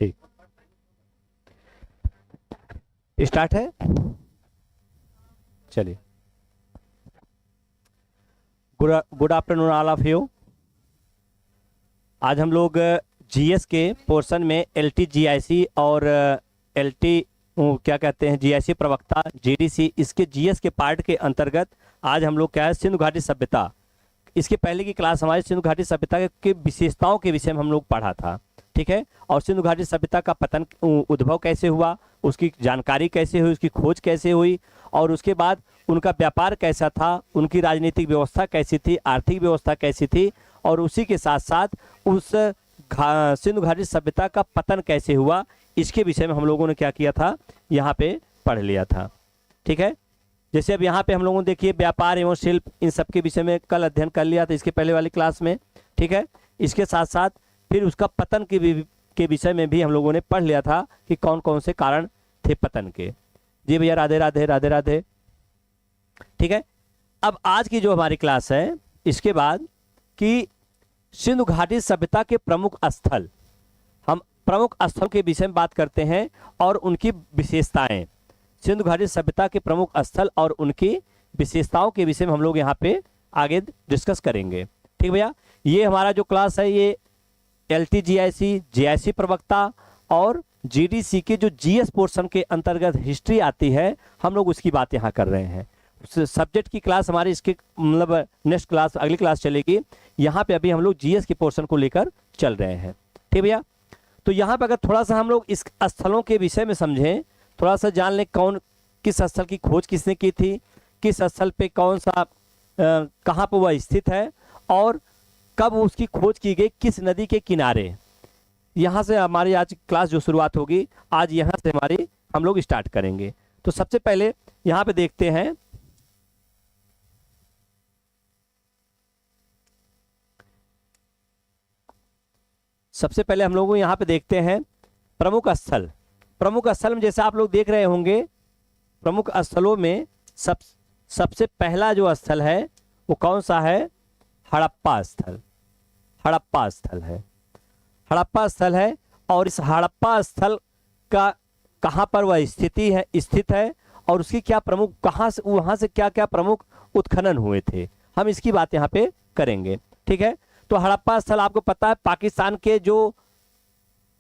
ठीक, स्टार्ट है। चलिए, good afternoon all of you. आज हम लोग जीएस के पोर्शन में एलटी जीआईसी और एलटी क्या कहते हैं जीआईसी प्रवक्ता जीडीसी, इसके जीएस के पार्ट के अंतर्गत आज हम लोग क्या है सिंधु घाटी सभ्यता, इसके पहले की क्लास हमारी सिंधु घाटी सभ्यता के विशेषताओं के विषय में हम लोग पढ़ा था, ठीक है। और सिंधु घाटी सभ्यता का पतन, उद्भव कैसे हुआ, उसकी जानकारी कैसे हुई, उसकी खोज कैसे हुई, और उसके बाद उनका व्यापार कैसा था, उनकी राजनीतिक व्यवस्था कैसी थी, आर्थिक व्यवस्था कैसी थी, और उसी के साथ साथ उस सिंधु घाटी सभ्यता का पतन कैसे हुआ, इसके विषय में हम लोगों ने क्या किया था, यहाँ पे पढ़ लिया था, ठीक है। जैसे अब यहाँ पे हम लोगों ने देखिए व्यापार एवं शिल्प, इन सब के विषय में कल अध्ययन कर लिया था इसके पहले वाली क्लास में, ठीक है। इसके साथ साथ फिर उसका पतन के विषय में भी हम लोगों ने पढ़ लिया था कि कौन कौन से कारण थे पतन के। जी भैया, राधे राधे राधे राधे, ठीक है। अब आज की जो हमारी क्लास है, इसके बाद कि सिंधु घाटी सभ्यता के प्रमुख स्थल, हम प्रमुख स्थल के विषय में बात करते हैं और उनकी विशेषताएं, सिंधु घाटी सभ्यता के प्रमुख स्थल और उनकी विशेषताओं के विषय में हम लोग यहाँ पे आगे डिस्कस करेंगे, ठीक भैया। ये हमारा जो क्लास है ये एलटी जीआईसी, जीआईसी प्रवक्ता और जीडीसी के जो जीएस पोर्शन के अंतर्गत हिस्ट्री आती है, हम लोग उसकी बात यहाँ कर रहे हैं। सब्जेक्ट की क्लास हमारी इसके मतलब नेक्स्ट क्लास, अगली क्लास चलेगी। यहाँ पे अभी हम लोग जीएस के पोर्शन को लेकर चल रहे हैं, ठीक भैया। तो यहाँ पे अगर थोड़ा सा हम लोग इस स्थलों के विषय में समझें, थोड़ा सा जान लें कौन किस स्थल की खोज किसने की थी, किस स्थल पे कौन सा कहाँ पर वह स्थित है और कब उसकी खोज की गई, किस नदी के किनारे। यहाँ से हमारी आज क्लास जो शुरुआत होगी, आज यहाँ से हमारी हम लोग स्टार्ट करेंगे। तो सबसे पहले यहाँ पे देखते हैं, सबसे पहले हम लोग यहाँ पे देखते हैं प्रमुख स्थल। प्रमुख स्थल में जैसे आप लोग देख रहे होंगे, प्रमुख स्थलों में सबसे पहला जो स्थल है वो कौन सा है, हड़प्पा स्थल। हड़प्पा स्थल है, हड़प्पा स्थल है। और इस हड़प्पा स्थल का कहाँ पर वह स्थित है और उसकी क्या प्रमुख, कहाँ से वहाँ से क्या क्या प्रमुख उत्खनन हुए थे, हम इसकी बात यहाँ पे करेंगे, ठीक है। तो हड़प्पा स्थल आपको पता है पाकिस्तान के जो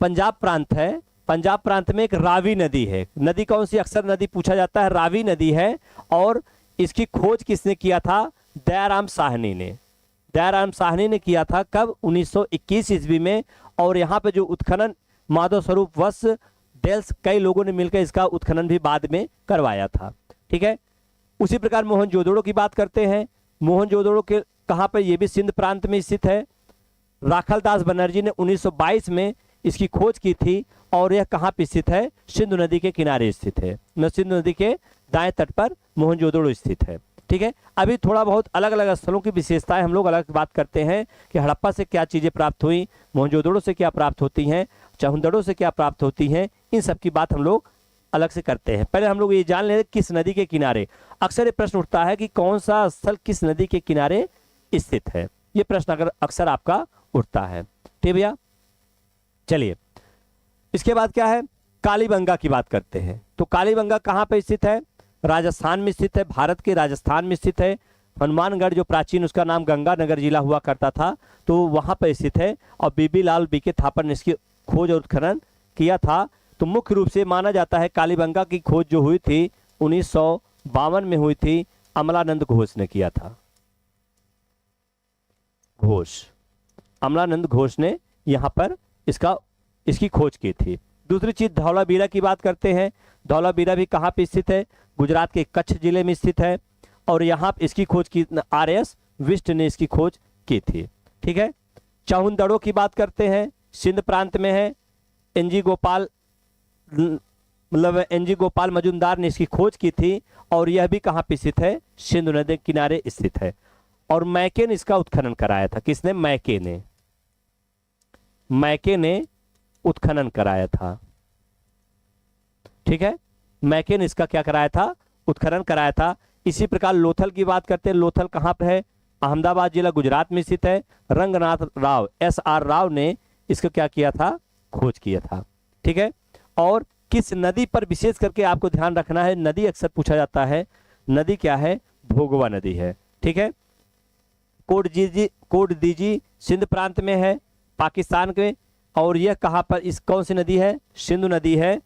पंजाब प्रांत है, पंजाब प्रांत में एक रावी नदी है। नदी कौन सी, अक्सर नदी पूछा जाता है, रावी नदी है। और इसकी खोज किसने किया था, दयाराम साहनी ने। दयाराम साहनी ने किया था कब, 1921 ईस्वी में। और यहाँ पे जो उत्खनन माधव स्वरूप वत्स डेल्स, कई लोगों ने मिलकर इसका उत्खनन भी बाद में करवाया था, ठीक है। उसी प्रकार मोहनजोदड़ो की बात करते हैं। मोहनजोदड़ो के कहाँ पर, ये भी सिंध प्रांत में स्थित है। राखलदास बनर्जी ने 1922 में इसकी खोज की थी और यह कहाँ पे स्थित है, सिंधु नदी के किनारे स्थित है, सिंधु नदी के दाएं तट पर मोहनजोदड़ो स्थित है, ठीक है। अभी थोड़ा बहुत अलग अलग स्थलों की विशेषताएं हम लोग अलग बात करते हैं कि हड़प्पा से क्या चीजें प्राप्त हुई, मोहनजोदड़ो से क्या प्राप्त होती हैं, चहुंदड़ो से क्या प्राप्त होती हैं, इन सब की बात हम लोग अलग से करते हैं। पहले हम लोग ये जान लें किस नदी के किनारे। अक्सर ये प्रश्न उठता है कि कौन सा स्थल किस नदी के किनारे स्थित है, ये प्रश्न अगर अक्सर आपका उठता है, ठीक भैया। चलिए, इसके बाद क्या है, कालीबंगा की बात करते हैं। तो कालीबंगा कहाँ पे स्थित है, राजस्थान में स्थित है, भारत के राजस्थान में स्थित है। हनुमानगढ़ जो प्राचीन उसका नाम गंगानगर जिला हुआ करता था, तो वहां पर स्थित है। और बीबी लाल बीके थापर ने इसकी खोज और उत्खनन किया था। तो मुख्य रूप से माना जाता है कालीबंगा की खोज जो हुई थी 1952 में हुई थी, अमलानंद घोष ने किया था। अमलानंद घोष ने यहाँ पर इसकी खोज की थी। दूसरी चीज धौलावीरा की बात करते हैं। धौलावीरा भी कहाँ पे स्थित है, गुजरात के कच्छ जिले में स्थित है। और यहाँ इसकी खोज की आरएस विष्ट ने इसकी खोज की थी, ठीक है। चहुंदड़ो की बात करते हैं, सिंध प्रांत में है। एनजी गोपाल मजुमदार ने इसकी खोज की थी और यह भी कहाँ पे स्थित है, सिंधु नदी के किनारे स्थित है। और मैके ने इसका उत्खनन कराया था। किसने, मैके ने उत्खनन कराया था, ठीक है। मैके ने इसका क्या कराया था, उत्खनन कराया था। इसी प्रकार लोथल की बात करते हैं। लोथल कहाँ पर है, अहमदाबाद जिला गुजरात में स्थित है। रंगनाथ राव SR राव ने इसका क्या किया था, खोज किया था। ठीक है। और किस नदी पर विशेष करके आपको ध्यान रखना है, नदी अक्सर पूछा जाता है, नदी क्या है, भोगवा नदी है। ठीक है। कोटदीजी सिंध प्रांत में है, पाकिस्तान के। और यह कहाँ पर, इस कौन सी नदी है, सिंधु नदी है।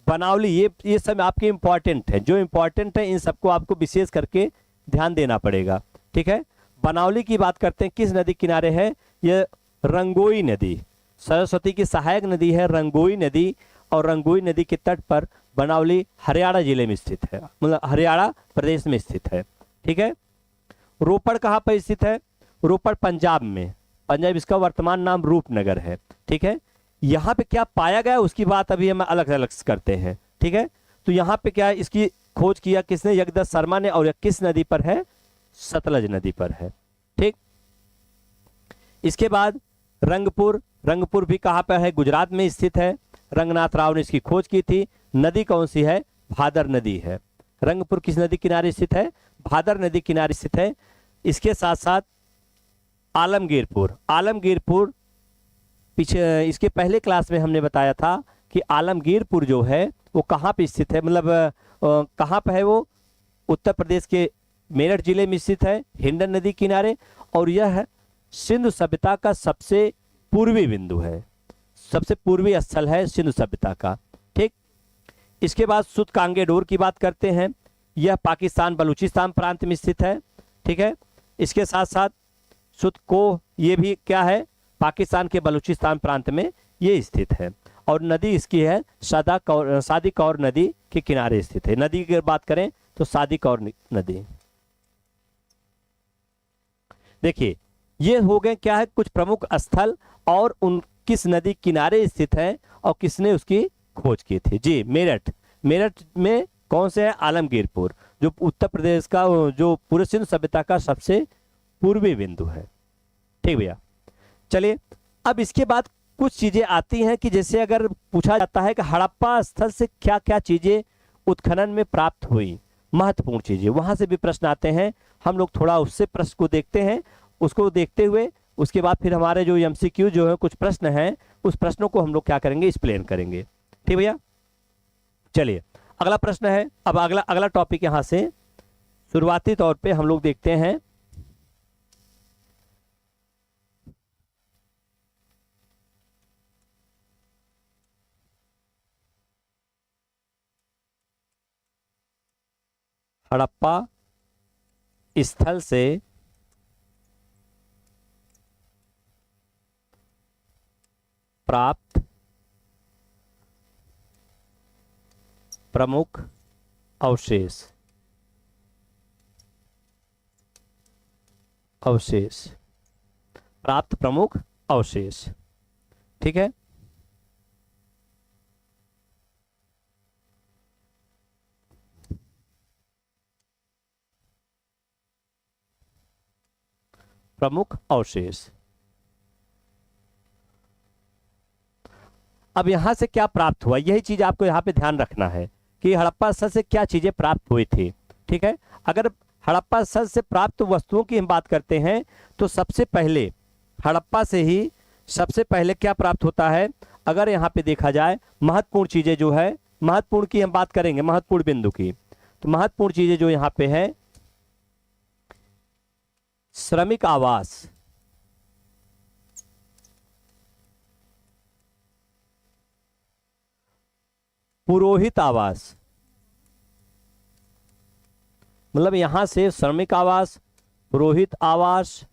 बनावली, ये सब आपके इंपॉर्टेंट है, जो इंपॉर्टेंट है इन सबको आपको विशेष करके ध्यान देना पड़ेगा। ठीक है। बनावली की बात करते हैं, किस नदी किनारे है, यह रंगोई नदी, सरस्वती की सहायक नदी है रंगोई नदी। और रंगोई नदी के तट पर बनावली हरियाणा जिले में स्थित है, मतलब हरियाणा प्रदेश में स्थित है। ठीक है। रोपड़ कहाँ पर स्थित है, रोपड़ पंजाब में, पंजाब इसका वर्तमान नाम रूपनगर है। ठीक है। यहाँ पे क्या पाया गया उसकी बात अभी हम अलग अलग करते हैं। ठीक है। तो यहाँ पे क्या है, इसकी खोज किया किसने, जगदत्त शर्मा ने। और यह किस नदी पर है, सतलज नदी पर है। ठीक। इसके बाद रंगपुर, रंगपुर भी कहाँ पर है, गुजरात में स्थित है। रंगनाथ राव ने इसकी खोज की थी। नदी कौन सी है, भादर नदी है। रंगपुर किस नदी किनारे स्थित है, भादर नदी किनारे स्थित है। इसके साथ साथ आलमगीरपुर, आलमगीरपुर पीछे इसके पहले क्लास में हमने बताया था कि आलमगीरपुर जो है वो कहाँ पे स्थित है, मतलब कहाँ पे है वो, उत्तर प्रदेश के मेरठ जिले में स्थित है, हिंडन नदी किनारे। और यह सिंधु सभ्यता का सबसे पूर्वी बिंदु है, सबसे पूर्वी स्थल है सिंधु सभ्यता का। ठीक। इसके बाद सुत कांगेडोर की बात करते हैं, यह पाकिस्तान बलूचिस्तान प्रांत में स्थित है। ठीक है। इसके साथ साथ सुत को, ये भी क्या है, पाकिस्तान के बलूचिस्तान प्रांत में ये स्थित है। और नदी इसकी है सादी कौर नदी के किनारे स्थित है। नदी की अगर बात करें तो सादी कौर नदी। देखिए ये हो गए क्या है, कुछ प्रमुख स्थल और उन किस नदी किनारे स्थित है और किसने उसकी खोज की थी। जी मेरठ, मेरठ में कौन से है, आलमगीरपुर, जो उत्तर प्रदेश का, जो पूरे सिंधु सभ्यता का सबसे पूर्वी बिंदु है। ठीक भैया। चलिए अब इसके बाद कुछ चीजें आती हैं कि जैसे अगर पूछा जाता है कि हड़प्पा स्थल से क्या क्या चीजें उत्खनन में प्राप्त हुई, महत्वपूर्ण चीजें, वहां से भी प्रश्न आते हैं। हम लोग थोड़ा उससे प्रश्न को देखते हैं, उसको देखते हुए उसके बाद फिर हमारे जो एमसीक्यू जो है कुछ प्रश्न हैं, उस प्रश्नों को हम लोग क्या करेंगे, एक्सप्लेन करेंगे। ठीक भैया। चलिए अगला प्रश्न है, अब अगला टॉपिक यहां से शुरुआती तौर पे हम लोग देखते हैं। हड़प्पा स्थल से प्राप्त प्रमुख अवशेष, प्राप्त प्रमुख अवशेष। ठीक है। प्रमुख अवशेष, अब यहां से क्या प्राप्त हुआ, यही चीज आपको यहां पे ध्यान रखना है कि हड़प्पा स्थल से क्या चीजें प्राप्त हुई थी। ठीक है। अगर हड़प्पा स्थल से प्राप्त वस्तुओं की हम बात करते हैं तो सबसे पहले हड़प्पा से ही सबसे पहले क्या प्राप्त होता है, अगर यहाँ पे देखा जाए महत्वपूर्ण चीजें जो है, महत्वपूर्ण की हम बात करेंगे, महत्वपूर्ण बिंदु की, तो महत्वपूर्ण चीजें जो यहाँ पे है, श्रमिक आवास, पुरोहित आवास, मतलब यहां से श्रमिक आवास, पुरोहित आवास,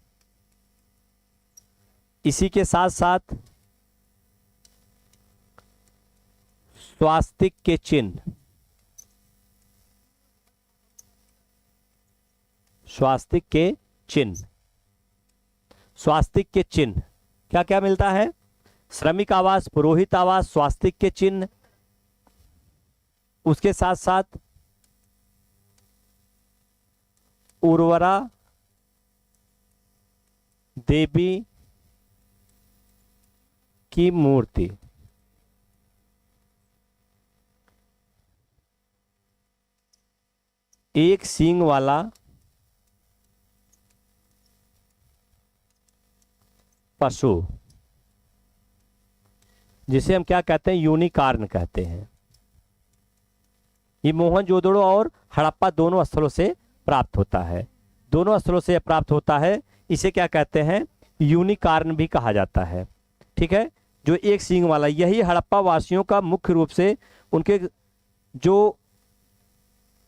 इसी के साथ साथ स्वास्तिक के चिन्ह, स्वास्तिक के चिन्ह, स्वास्तिक के चिन्ह क्या क्या मिलता है, श्रमिक आवास, पुरोहित आवास, स्वास्तिक के चिन्ह। उसके साथ साथ उर्वरा देवी की मूर्ति, एक सींग वाला पशु, जिसे हम क्या कहते हैं, यूनिकॉर्न कहते हैं। ये मोहनजोदड़ो और हड़प्पा दोनों स्थलों से प्राप्त होता है, दोनों स्थलों से प्राप्त होता है। इसे क्या कहते हैं, यूनिकॉर्न भी कहा जाता है। ठीक है, जो एक सींग वाला, यही हड़प्पा वासियों का मुख्य रूप से उनके जो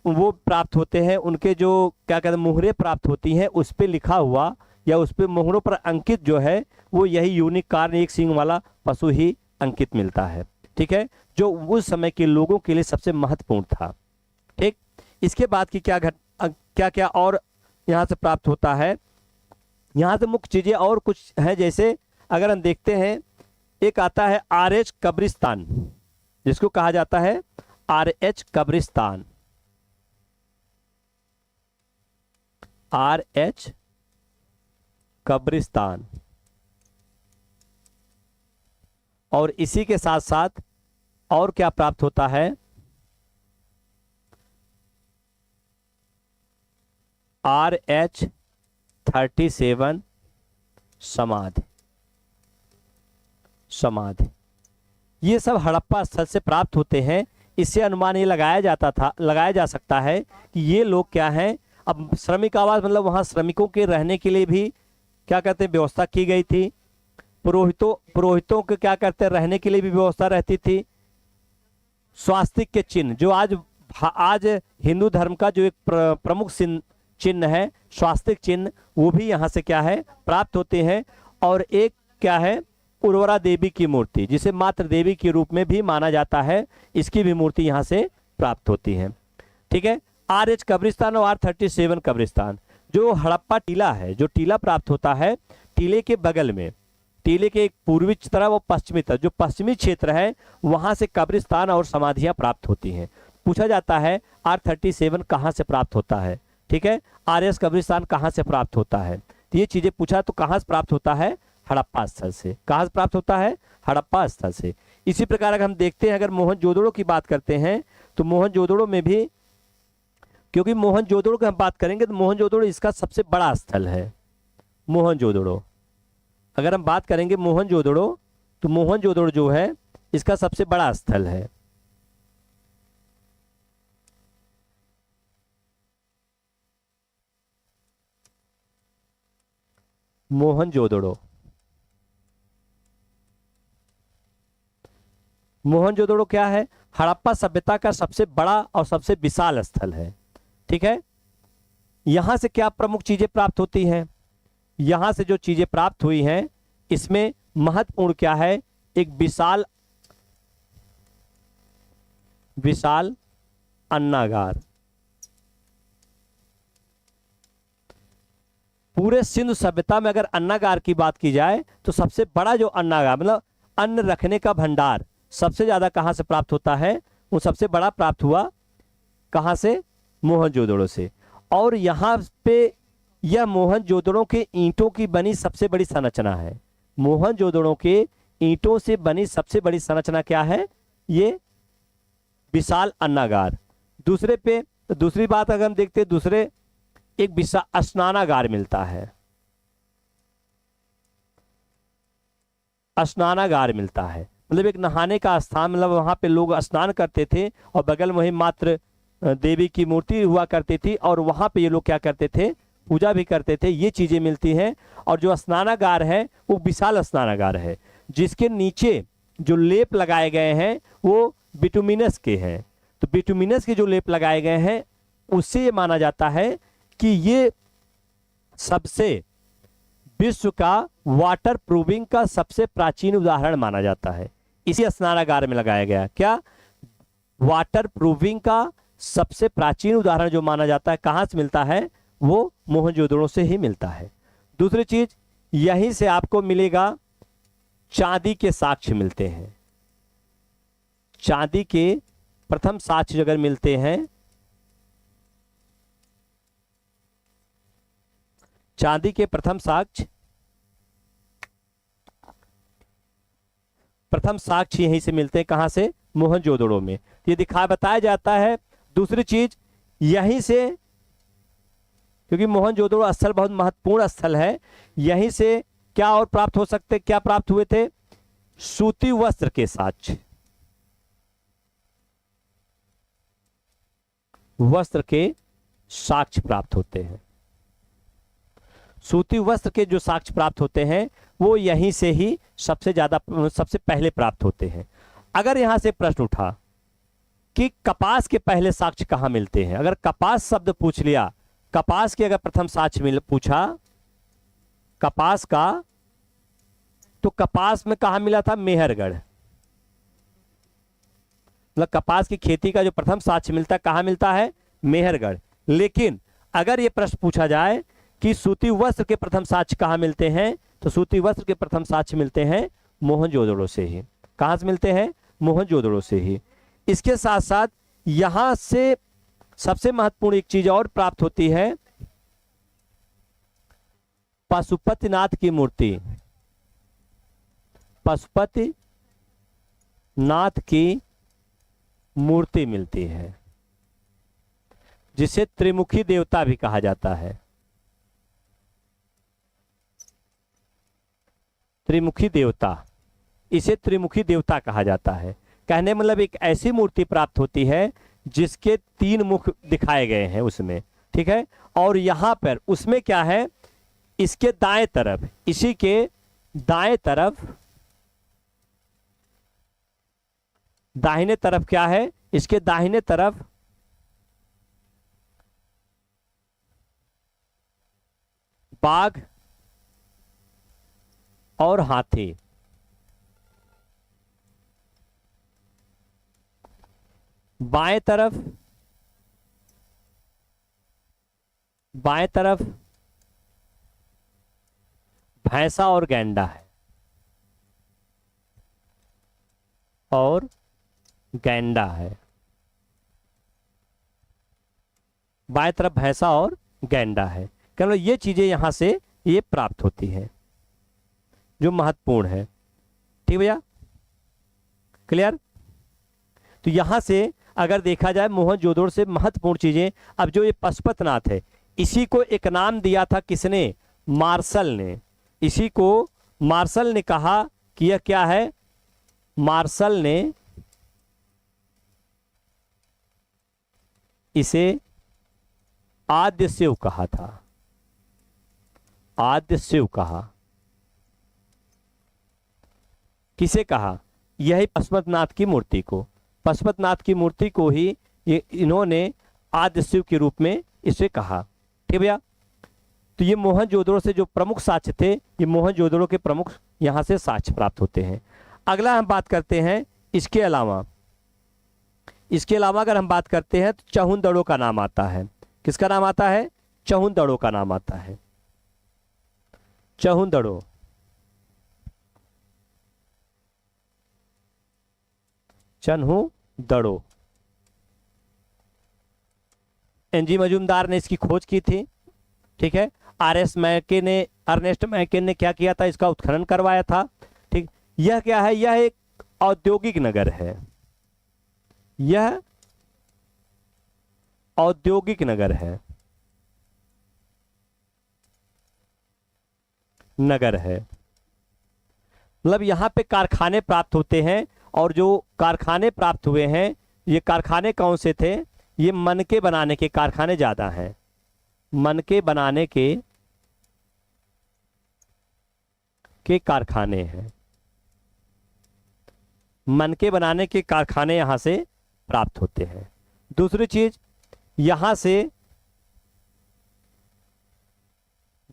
वो प्राप्त होते हैं, उनके जो क्या कहते हैं मुहरें प्राप्त होती हैं, उस पर लिखा हुआ या उस पर मोहरों पर अंकित जो है वो यही यूनिकॉर्न एक सींग वाला पशु ही अंकित मिलता है। ठीक है, जो उस समय के लोगों के लिए सबसे महत्वपूर्ण था। ठीक, इसके बाद की क्या क्या और यहाँ से प्राप्त होता है, यहाँ से मुख्य चीजें और कुछ है। जैसे अगर हम देखते हैं, एक आता है RH कब्रिस्तान, जिसको कहा जाता है RH कब्रिस्तान, RH कब्रिस्तान। और इसी के साथ साथ और क्या प्राप्त होता है, RH 37 समाधि। समाधि ये सब हड़प्पा स्थल से प्राप्त होते हैं। इससे अनुमान ये लगाया जा सकता है कि ये लोग क्या हैं। अब श्रमिक आवास मतलब वहां श्रमिकों के रहने के लिए भी क्या कहते हैं व्यवस्था की गई थी। पुरोहितों के क्या करते हैं, रहने के लिए भी व्यवस्था रहती थी। स्वास्तिक के चिन्ह, जो आज हिंदू धर्म का जो एक प्रमुख चिन्ह है, स्वास्तिक चिन्ह, वो भी यहाँ से क्या है प्राप्त होते हैं। और एक क्या है, उर्वरा देवी की मूर्ति, जिसे मातृ देवी के रूप में भी माना जाता है, इसकी भी मूर्ति यहाँ से प्राप्त होती है। ठीक है, RH कब्रिस्तान और R37 कब्रिस्तान। जो हड़प्पा टीला है, जो टीला प्राप्त होता है, टीले के बगल में, टीले के एक पूर्वी तरफ और पश्चिमी तरफ, जो पश्चिमी क्षेत्र है, वहां से कब्रिस्तान और समाधियां प्राप्त होती हैं। पूछा जाता है R37 कहाँ से प्राप्त होता है। ठीक है, RH कब्रिस्तान कहाँ से प्राप्त होता है, तो ये चीजें पूछा तो कहाँ से प्राप्त होता है, हड़प्पा स्थल से। कहाँ से प्राप्त होता है, हड़प्पा स्थल से। इसी प्रकार अगर हम देखते हैं, अगर मोहनजोदड़ो की बात करते हैं, तो मोहनजोदड़ो में भी, क्योंकि मोहनजोदड़ो की हम बात करेंगे तो मोहनजोदड़ो इसका सबसे बड़ा स्थल है। मोहनजोदड़ो अगर हम बात करेंगे मोहनजोदड़ो, तो मोहनजोदड़ो जो है इसका सबसे बड़ा स्थल है। मोहनजोदड़ो मोहनजोदड़ो क्या है, हड़प्पा सभ्यता का सबसे बड़ा और सबसे विशाल स्थल है। ठीक है, यहां से क्या प्रमुख चीजें प्राप्त होती हैं, यहां से जो चीजें प्राप्त हुई हैं, इसमें महत्वपूर्ण क्या है, एक विशाल अन्नागार। पूरे सिंधु सभ्यता में अगर अन्नागार की बात की जाए तो सबसे बड़ा जो अन्नागार मतलब अन्न रखने का भंडार सबसे ज्यादा कहां से प्राप्त होता है, वो सबसे बड़ा प्राप्त हुआ कहां से, मोहनजोदड़ो से। और यहाँ पे यह मोहनजोदड़ो के ईंटों की बनी सबसे बड़ी संरचना है। मोहनजोदड़ो के ईंटों से बनी सबसे बड़ी संरचना क्या है, ये विशाल अन्नागार। दूसरी बात अगर हम देखते हैं, दूसरे एक विशाल स्नानागार मिलता है, स्नानागार मिलता है, मतलब एक नहाने का स्थान, मतलब वहां पे लोग स्नान करते थे और बगल में ही मातृ देवी की मूर्ति हुआ करती थी और वहां पे ये लोग क्या करते थे, पूजा भी करते थे। ये चीजें मिलती हैं। और जो स्नानागार है वो विशाल स्नानागार है, जिसके नीचे जो लेप लगाए गए हैं वो बिटुमिनस के हैं। तो बिटुमिनस के जो लेप लगाए गए हैं उससे ये माना जाता है कि ये सबसे विश्व का वाटर प्रूविंग का सबसे प्राचीन उदाहरण माना जाता है। इसी स्नानागार में लगाया गया क्या, वाटर प्रूविंग का सबसे प्राचीन उदाहरण जो माना जाता है, कहां से मिलता है, वो मोहनजोदड़ो से ही मिलता है। दूसरी चीज, यहीं से आपको मिलेगा चांदी के साक्ष्य मिलते हैं। चांदी के प्रथम साक्ष्य अगर मिलते हैं, चांदी के प्रथम साक्ष्य यहीं से मिलते हैं। कहां से, मोहनजोदड़ो में। ये बताया जाता है। दूसरी चीज, यहीं से, क्योंकि मोहनजोदड़ो स्थल बहुत महत्वपूर्ण स्थल है, यहीं से क्या और प्राप्त हो सकते, क्या प्राप्त हुए थे, सूती वस्त्र के साक्ष्य, वस्त्र के साक्ष्य प्राप्त होते हैं। सूती वस्त्र के जो साक्ष्य प्राप्त होते हैं वो यहीं से ही सबसे पहले प्राप्त होते हैं। अगर यहां से प्रश्न उठा कि कपास के पहले साक्ष्य कहां मिलते हैं, अगर कपास शब्द पूछ लिया, कपास के अगर प्रथम साक्ष्य पूछा कपास का, तो कपास में कहां मिला था? मेहरगढ़। मतलब कपास की खेती का जो प्रथम साक्ष्य मिलता है कहां मिलता है? मेहरगढ़। लेकिन अगर यह प्रश्न पूछा जाए कि सूती वस्त्र के प्रथम साक्ष्य कहां मिलते हैं, तो सूती वस्त्र के प्रथम साक्ष्य मिलते हैं मोहनजोदड़ो से ही। कहां से मिलते हैं? मोहनजोदड़ो से ही। इसके साथ साथ यहां से सबसे महत्वपूर्ण एक चीज और प्राप्त होती है, पशुपतिनाथ की मूर्ति। पशुपतिनाथ की मूर्ति मिलती है, जिसे त्रिमुखी देवता भी कहा जाता है। त्रिमुखी देवता, इसे त्रिमुखी देवता कहा जाता है। कहने मतलब एक ऐसी मूर्ति प्राप्त होती है जिसके 3 मुख दिखाए गए हैं उसमें, ठीक है। और यहां पर उसमें क्या है, इसके दाएं तरफ, इसी के दाएं तरफ, दाहिने तरफ क्या है, इसके दाहिने तरफ बाघ और हाथी, बाएं तरफ भैंसा और गैंडा है, और गैंडा है। बाएं तरफ भैंसा और गैंडा है। केवल ये चीजें यहां से ये प्राप्त होती हैं जो महत्वपूर्ण है। ठीक भैया, क्लियर? तो यहां से अगर देखा जाए मोहनजोदड़ो से महत्वपूर्ण चीजें, अब जो ये पशुपतिनाथ है, इसी को एक नाम दिया था किसने? मार्शल ने। इसी को मार्शल ने कहा कि यह क्या है? मार्शल ने इसे आद्य शिव कहा था। आद्य शिव कहा। किसे कहा? यही पशुपतिनाथ की मूर्ति को, पशुपतिनाथ की मूर्ति को ही ये इन्होंने आद्य शिव के रूप में इसे कहा। ठीक भैया, तो ये मोहनजोदड़ो से जो प्रमुख साक्ष्य थे, ये मोहनजोदड़ो के प्रमुख यहां से साक्ष्य प्राप्त होते हैं। अगला हम बात करते हैं इसके अलावा अगर हम बात करते हैं तो चहुंदड़ो का नाम आता है। किसका नाम आता है? चहुंदड़ो का नाम आता है। चहुंदड़ो, चन्हुदड़ो। एनजी मजूमदार ने इसकी खोज की थी। ठीक है, अर्नेस्ट मैके ने क्या किया था? इसका उत्खनन करवाया था। ठीक, यह क्या है? यह एक औद्योगिक नगर है। यह औद्योगिक नगर है, मतलब यहां पे कारखाने प्राप्त होते हैं, और जो कारखाने प्राप्त हुए हैं, ये कारखाने कौन से थे? ये मनके बनाने के कारखाने ज्यादा हैं। मनके बनाने के कारखाने हैं। मनके बनाने के कारखाने यहां से प्राप्त होते हैं। दूसरी चीज, यहां से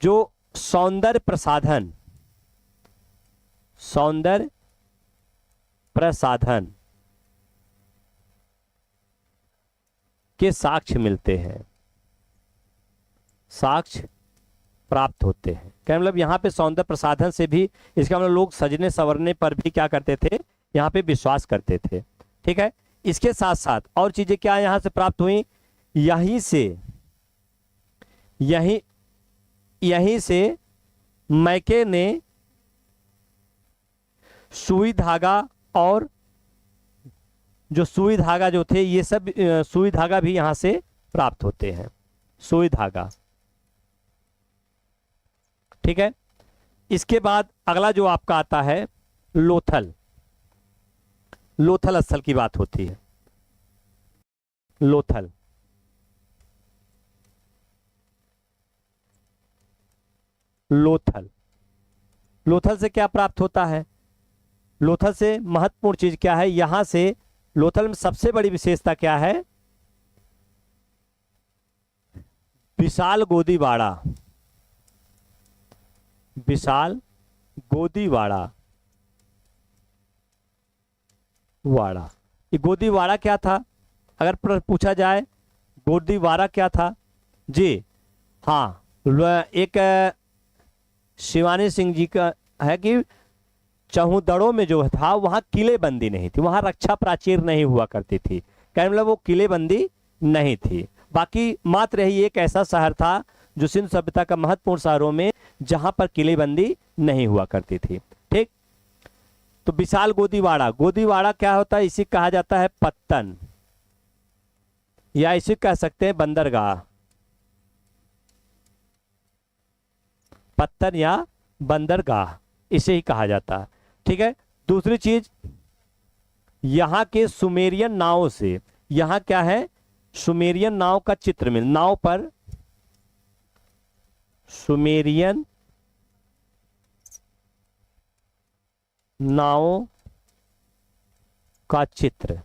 जो सौंदर्य प्रसाधन के साक्ष्य मिलते हैं, साक्ष्य प्राप्त होते हैं। क्या मतलब? यहां पे सौंदर्य प्रसाधन से भी, इसका मतलब लोग सजने संवरने पर भी क्या करते थे? यहां पे विश्वास करते थे। ठीक है, इसके साथ साथ और चीजें क्या यहां से प्राप्त हुई? यहीं से मैके ने सुई धागा, और जो सुई धागा जो थे, ये सब सुई धागा भी यहां से प्राप्त होते हैं। सुई धागा। ठीक है, इसके बाद अगला जो आपका आता है लोथल। लोथल स्थल की बात होती है। लोथल, लोथल, लोथल से क्या प्राप्त होता है? लोथल से महत्वपूर्ण चीज क्या है? यहां से लोथल में सबसे बड़ी विशेषता क्या है? विशाल गोदीवाड़ा, विशाल गोदीवाड़ा, वाड़ा। ये गोदीवाड़ा क्या था? अगर पूछा जाए गोदीवाड़ा क्या था जी? हाँ, एक शिवानी सिंह जी का है कि चहुदड़ों में जो था वहां किलेबंदी नहीं थी, वहां रक्षा प्राचीर नहीं हुआ करती थी, कहने मतलब वो किलेबंदी नहीं थी। बाकी मात्र यही एक ऐसा शहर था जो सिंधु सभ्यता का महत्वपूर्ण शहरों में जहां पर किलेबंदी नहीं हुआ करती थी। ठीक, तो विशाल गोदीवाड़ा, गोदीवाड़ा क्या होता है? इसी कहा जाता है पत्तन, या इसी कह सकते हैं बंदरगाह, पत्तन या बंदरगाह, इसे ही कहा जाता है। ठीक है, दूसरी चीज, यहां के सुमेरियन नावों से, यहां क्या है? सुमेरियन नाव का चित्र मिल, नाव पर सुमेरियन नावों का चित्र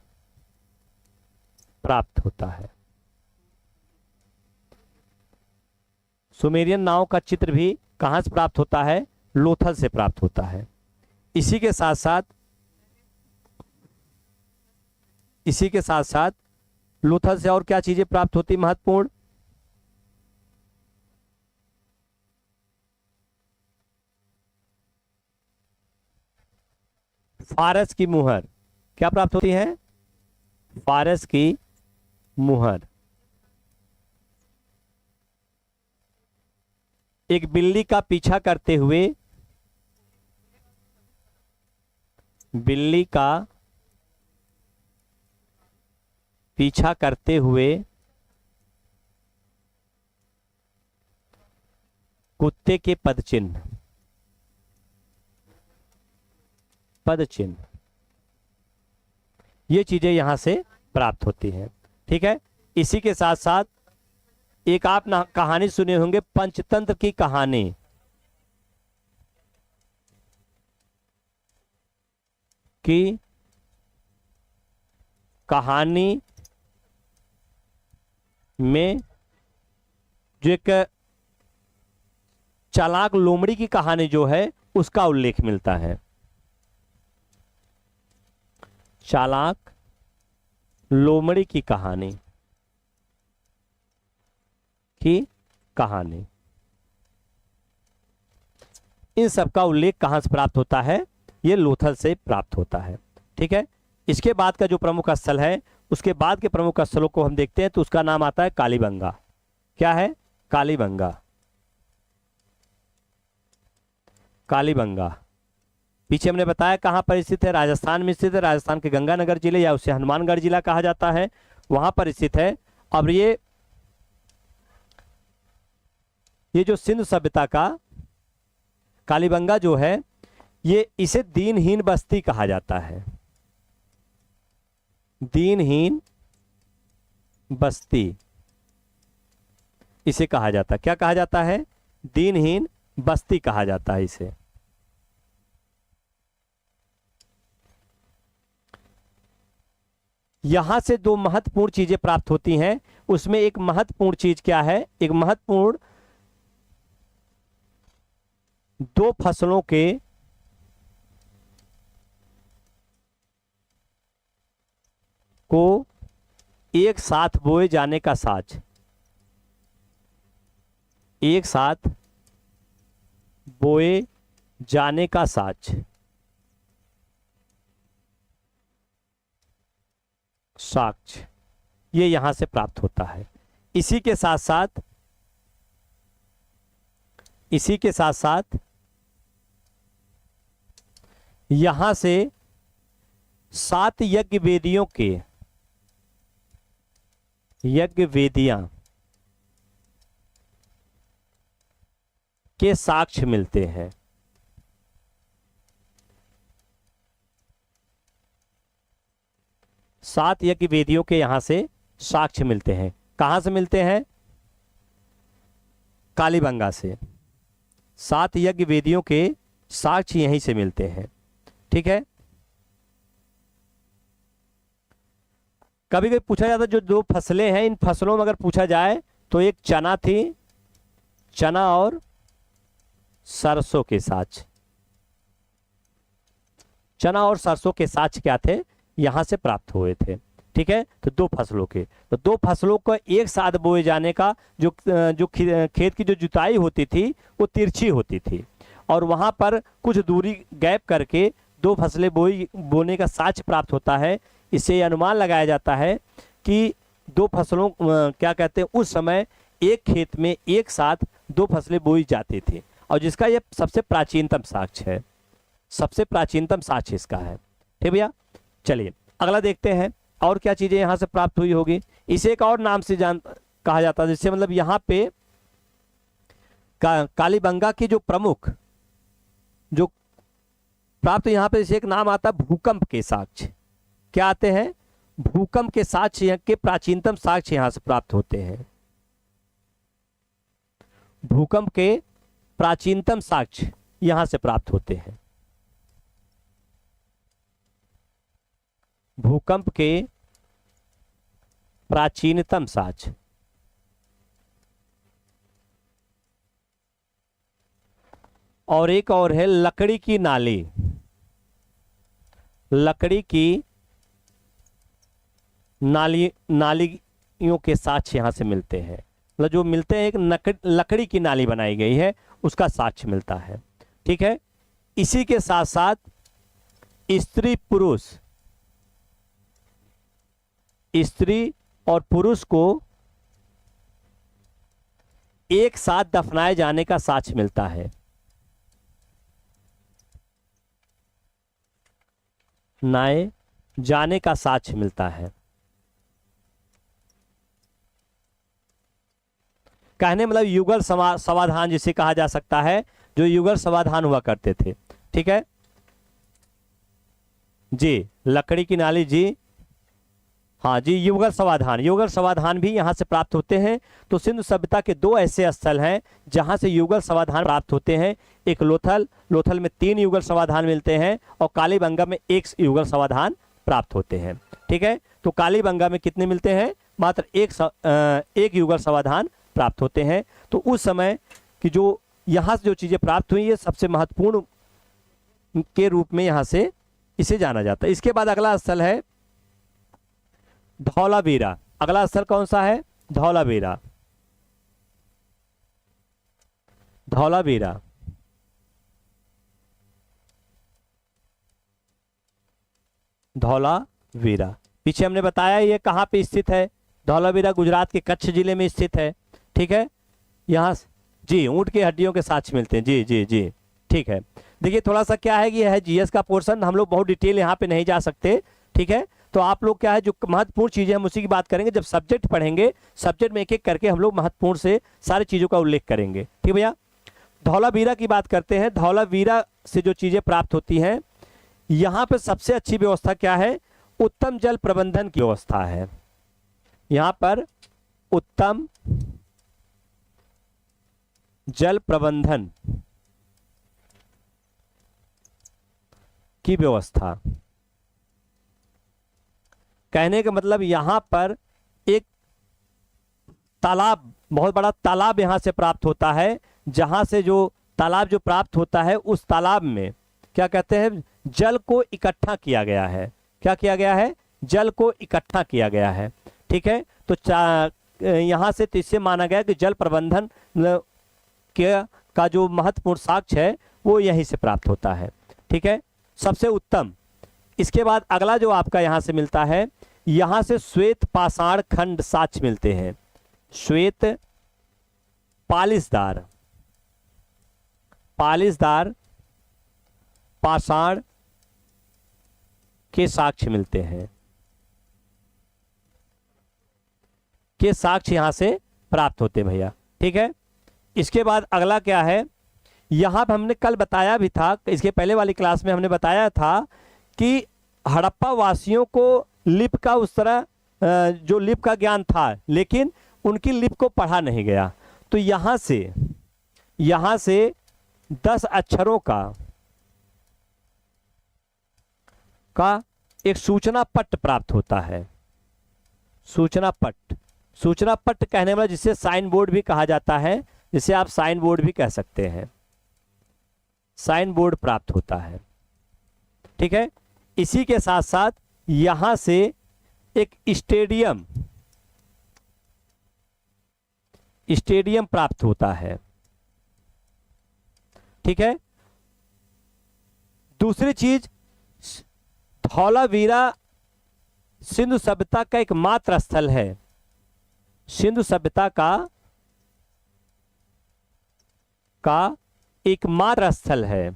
प्राप्त होता है। सुमेरियन नाव का चित्र भी कहां से प्राप्त होता है? लोथल से प्राप्त होता है। इसी के साथ साथ, इसी के साथ साथ लोथल से और क्या चीजें प्राप्त होती महत्वपूर्ण? फारस की मुहर, क्या प्राप्त होती है? फारस की मुहर। एक बिल्ली का पीछा करते हुए, बिल्ली का पीछा करते हुए कुत्ते के पदचिन्ह, पदचिन्ह, ये चीजें यहां से प्राप्त होती हैं। ठीक है, इसी के साथ साथ एक आप ना कहानी सुने होंगे, पंचतंत्र की कहानी, की कहानी में जो एक चालाक लोमड़ी की कहानी जो है उसका उल्लेख मिलता है। चालाक लोमड़ी की कहानी, की कहानी, इन सब का उल्लेख कहां से प्राप्त होता है? ये लोथल से प्राप्त होता है। ठीक है, इसके बाद का जो प्रमुख स्थल है, उसके बाद के प्रमुख स्थलों को हम देखते हैं तो उसका नाम आता है कालीबंगा। क्या है? कालीबंगा, कालीबंगा। पीछे हमने बताया कहां पर स्थित है? राजस्थान में स्थित है, राजस्थान के गंगानगर जिले या उसे हनुमानगढ़ जिला कहा जाता है, वहां पर स्थित है। अब ये जो सिंधु सभ्यता का कालीबंगा जो है, ये इसे दीनहीन बस्ती कहा जाता है, दीनहीन बस्ती इसे कहा जाता है। क्या कहा जाता है? दीनहीन बस्ती कहा जाता है इसे। यहां से दो महत्वपूर्ण चीजें प्राप्त होती हैं, उसमें एक महत्वपूर्ण चीज क्या है? एक महत्वपूर्ण, दो फसलों के को एक साथ बोए जाने का साज, एक साथ बोए जाने का साज, साक्ष, ये यहां से प्राप्त होता है। इसी के साथ साथ, इसी के साथ साथ यहां से 7 यज्ञ वेदियों के, यज्ञ वेदियां के साक्ष्य मिलते हैं। 7 यज्ञ वेदियों के यहाँ से साक्ष्य मिलते हैं। कहाँ से मिलते हैं? कालीबंगा से। 7 यज्ञ वेदियों के साक्ष्य यहीं से मिलते हैं। ठीक है। कभी कभी पूछा जाता है जो 2 फसलें हैं, इन फसलों में अगर पूछा जाए तो एक चना थी, चना और सरसों के साक्ष्य। चना और सरसों के साक्ष्य क्या थे? यहां से प्राप्त हुए थे। ठीक है। तो 2 फसलों के, तो 2 फसलों को एक साथ बोए जाने का जो खेत की जो जुताई होती थी वो तिरछी होती थी, और वहां पर कुछ दूरी गैप करके 2 फसलें बोने का साक्ष्य प्राप्त होता है। इससे अनुमान लगाया जाता है कि 2 फसलों क्या कहते हैं, उस समय एक खेत में एक साथ 2 फसलें बोई जाती थी, और जिसका ये सबसे प्राचीनतम साक्ष्य है। सबसे प्राचीनतम साक्ष्य इसका है। ठीक भैया। चलिए अगला देखते हैं और क्या चीजें यहां से प्राप्त हुई होगी। इसे एक और नाम से कहा जाता है, जिससे मतलब यहाँ पे कालीबंगा की जो प्रमुख जो प्राप्त यहाँ पे एक नाम आता है भूकंप के साक्ष्य। क्या आते हैं? भूकंप के साक्ष्य के प्राचीनतम साक्ष्य यहां से प्राप्त होते हैं। भूकंप के प्राचीनतम साक्ष्य यहां से प्राप्त होते हैं। भूकंप के प्राचीनतम साक्ष्य। और एक और है लकड़ी की नाली। लकड़ी की नालियों के साक्ष्य यहां से मिलते हैं। मतलब जो मिलते हैं, एक लकड़ी की नाली बनाई गई है उसका साक्ष्य मिलता है। ठीक है। इसी के साथ साथ स्त्री और पुरुष को एक साथ दफनाए जाने का साक्ष्य मिलता है। नाए जाने का साक्ष्य मिलता है। कहने मतलब युगल समाधान जिसे कहा जा सकता है, जो युगल समाधान हुआ करते थे। ठीक है जी। लकड़ी की नाली जी, हाँ जी, युगल समाधान भी यहां से प्राप्त होते हैं। तो सिंधु सभ्यता के 2 ऐसे स्थल हैं जहां से युगल समाधान प्राप्त होते हैं। एक लोथल में 3 युगल समाधान मिलते हैं, और कालीबंगा में 1 युगल समाधान प्राप्त होते हैं। ठीक है। तो कालीबंगा में कितने मिलते हैं? मात्र एक युगल समाधान प्राप्त होते हैं। तो उस समय की जो यहां से जो चीजें प्राप्त हुई है, सबसे महत्वपूर्ण के रूप में यहां से इसे जाना जाता है। इसके बाद अगला स्थल है धौलावीरा। अगला स्थल कौन सा है? धौलावीरा। धौलावीरा पीछे हमने बताया ये कहाँ पे स्थित है। धौलावीरा गुजरात के कच्छ जिले में स्थित है। ठीक है। यहाँ जी ऊंट की हड्डियों के साक्ष्य मिलते हैं। जी जी जी। ठीक है। देखिए थोड़ा सा क्या है कि यह है जीएस का पोर्शन, हम लोग बहुत डिटेल यहाँ पे नहीं जा सकते। ठीक है। तो आप लोग क्या है, जो महत्वपूर्ण चीजें हम उसी की बात करेंगे। जब सब्जेक्ट पढ़ेंगे, सब्जेक्ट में एक एक करके हम लोग महत्वपूर्ण से सारी चीजों का उल्लेख करेंगे। ठीक भैया। धौलावीरा की बात करते हैं। धौलावीरा से जो चीजें प्राप्त होती हैं, यहाँ पे सबसे अच्छी व्यवस्था क्या है? उत्तम जल प्रबंधन की व्यवस्था है। यहाँ पर उत्तम जल प्रबंधन की व्यवस्था। कहने का मतलब यहां पर एक तालाब, बहुत बड़ा तालाब यहां से प्राप्त होता है, जहां से जो तालाब जो प्राप्त होता है, उस तालाब में क्या कहते हैं, जल को इकट्ठा किया गया है। क्या किया गया है? जल को इकट्ठा किया गया है। ठीक है। तो यहां से तो इससे माना गया कि जल प्रबंधन का जो महत्वपूर्ण साक्ष्य है वो यहीं से प्राप्त होता है। ठीक है। सबसे उत्तम। इसके बाद अगला जो आपका यहां से मिलता है, यहां से श्वेत पाषाण खंड साक्ष्य मिलते हैं। श्वेत पालिशदार पाषाण के साक्ष्य मिलते हैं, के साक्ष्य यहां से प्राप्त होते हैं भैया। ठीक है। इसके बाद अगला क्या है, यहां पर हमने कल बताया भी था, इसके पहले वाली क्लास में हमने बताया था कि हड़प्पा वासियों को लिप का उस तरह जो लिप का ज्ञान था, लेकिन उनकी लिप को पढ़ा नहीं गया। तो यहां से 10 अक्षरों का एक सूचना पट प्राप्त होता है। सूचना पट कहने वाला जिसे साइन बोर्ड भी कहा जाता है, जिसे आप साइन बोर्ड भी कह सकते हैं। साइन बोर्ड प्राप्त होता है, ठीक है। इसी के साथ साथ यहां से एक स्टेडियम प्राप्त होता है, ठीक है। दूसरी चीज, धौलावीरा सिंधु सभ्यता का एक मात्र स्थल है। सिंधु सभ्यता का एकमात्र स्थल है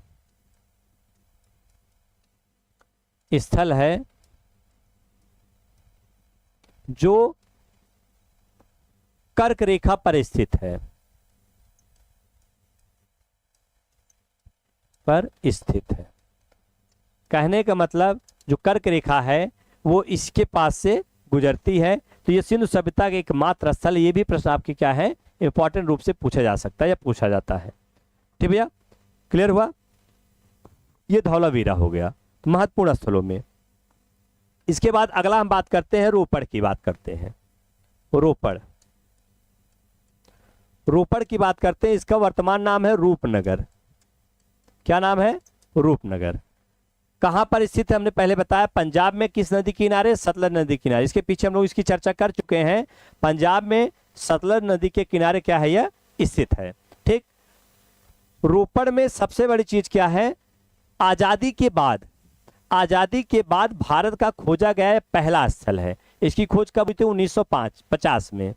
जो कर्क रेखा पर स्थित है, कहने का मतलब जो कर्क रेखा है वो इसके पास से गुजरती है। तो ये सिंधु सभ्यता का एकमात्र स्थल, ये भी प्रश्न आपके क्या है, इंपॉर्टेंट रूप से पूछा जा सकता है या पूछा जाता है। ठीक भैया, क्लियर हुआ। ये धौलावीरा हो गया महत्वपूर्ण स्थलों में। इसके बाद अगला हम बात करते हैं रोपड़ की बात करते हैं। रोपड़ की बात करते हैं। इसका वर्तमान नाम है रूपनगर। क्या नाम है? रूपनगर। कहां पर स्थित है हमने पहले बताया, पंजाब में। किस नदी किनारे? सतलज नदी किनारे। इसके पीछे हम लोग इसकी चर्चा कर चुके हैं। पंजाब में सतलज नदी के किनारे क्या है, यह स्थित है। ठीक। रोपड़ में सबसे बड़ी चीज क्या है, आजादी के बाद भारत का खोजा गया पहला स्थल है। इसकी खोज कब हुई थी? 1950 में।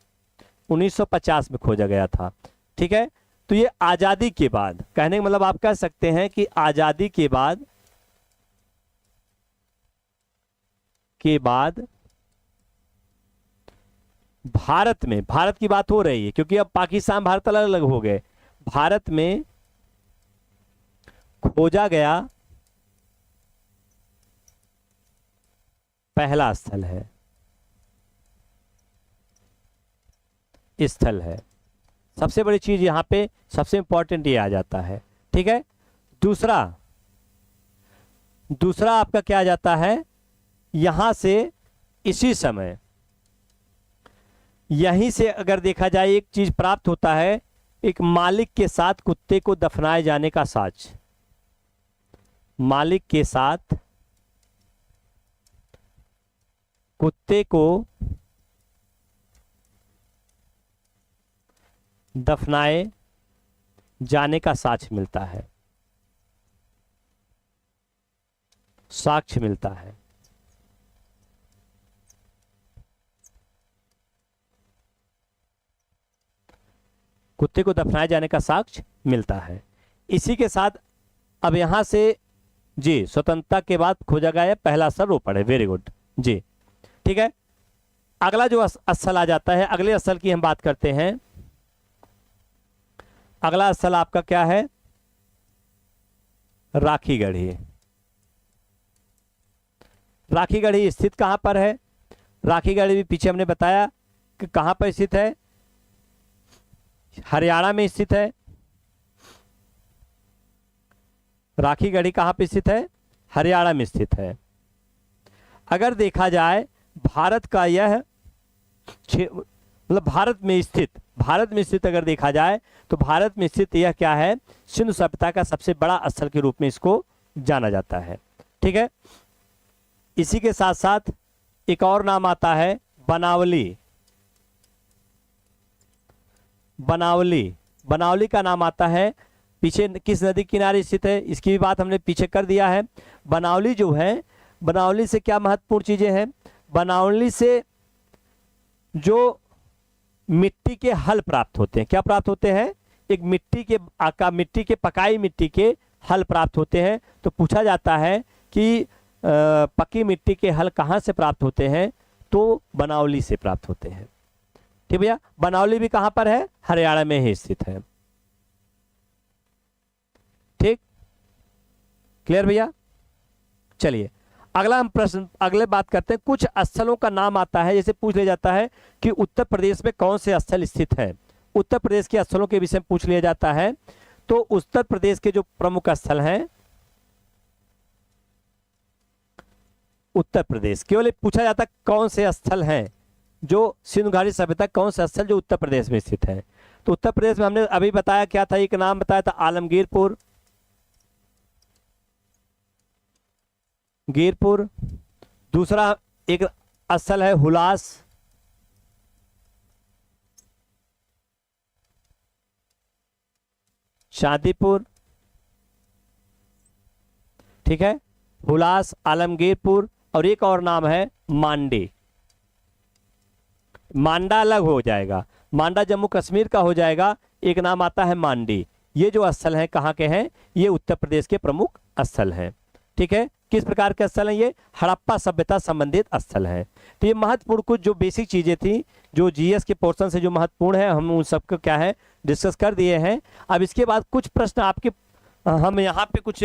1950 में खोजा गया था। ठीक है। तो ये आजादी के बाद, कहने का मतलब आप कह सकते हैं कि आजादी के बाद भारत की बात हो रही है, क्योंकि अब पाकिस्तान भारत अलग अलग हो गए। भारत में खोजा गया पहला स्थल है। सबसे बड़ी चीज यहां पे सबसे इंपॉर्टेंट ये आ जाता है। ठीक है। दूसरा आपका क्या आ जाता है, यहां से इसी समय यहीं से अगर देखा जाए एक चीज प्राप्त होता है, एक मालिक के साथ कुत्ते को दफनाए जाने का साज। मालिक के साथ कुत्ते को दफनाए जाने का साक्ष्य मिलता है। कुत्ते को दफनाए जाने का साक्ष्य मिलता है। इसी के साथ अब यहां से जी स्वतंत्रता के बाद खोजा गया पहला स्थल रोपड़ है। वेरी गुड जी। ठीक है। अगला जो स्थल आ जाता है, अगले स्थल की हम बात करते हैं। अगला स्थल आपका क्या है, राखीगढ़ी। राखीगढ़ी स्थित कहां पर है? राखीगढ़ी भी पीछे हमने बताया कि कहां पर स्थित है, हरियाणा में स्थित है। राखीगढ़ी कहां पर स्थित है? हरियाणा में स्थित है। अगर देखा जाए भारत का यह मतलब भारत में स्थित अगर देखा जाए तो भारत में स्थित यह क्या है, सिंधु सभ्यता का सबसे बड़ा स्थल के रूप में इसको जाना जाता है। ठीक है। इसी के साथ साथ एक और नाम आता है बनावली। बनावली का नाम आता है, पीछे किस नदी किनारे स्थित है, इसकी भी बात हमने पीछे कर दिया है। बनावली जो है, बनावली से क्या महत्वपूर्ण चीजें हैं, बनावली से जो मिट्टी के हल प्राप्त होते हैं। क्या प्राप्त होते हैं? एक मिट्टी के पकाई मिट्टी के हल प्राप्त होते हैं। तो पूछा जाता है कि पकी मिट्टी के हल कहां से प्राप्त होते हैं, तो बनावली से प्राप्त होते हैं। ठीक भैया। बनावली भी कहां पर है? हरियाणा में ही स्थित है। ठीक, क्लियर भैया। चलिए अगला हम प्रश्न अगले बात करते हैं, कुछ स्थलों का नाम आता है, जैसे पूछ लिया जाता है कि उत्तर प्रदेश में कौन से स्थल स्थित है। उत्तर प्रदेश के स्थलों के विषय में पूछ लिया जाता है। तो उत्तर प्रदेश के जो प्रमुख स्थल हैं, उत्तर प्रदेश केवल पूछा जाता है कौन से स्थल हैं जो सिंधु घाटी सभ्यता, कौन से स्थल जो उत्तर प्रदेश में स्थित है। तो उत्तर प्रदेश में हमने अभी बताया क्या था, एक नाम बताया था आलमगीरपुर, गिरपुर। दूसरा एक स्थल है हुलास, शादीपुर, ठीक है, हुलास, आलमगीरपुर, और एक और नाम है मांडे। मांडा अलग हो जाएगा, मांडा जम्मू कश्मीर का हो जाएगा, एक नाम आता है मांडी। ये जो स्थल हैं कहाँ के हैं, ये उत्तर प्रदेश के प्रमुख स्थल हैं। ठीक है, किस प्रकार के स्थल हैं ये, हड़प्पा सभ्यता संबंधित स्थल हैं। तो ये महत्वपूर्ण कुछ जो बेसिक चीजें थी जो जीएस के पोर्शन से जो महत्वपूर्ण है, हम उन सबको क्या है डिस्कस कर दिए हैं। अब इसके बाद कुछ प्रश्न आपके, हम यहाँ पे कुछ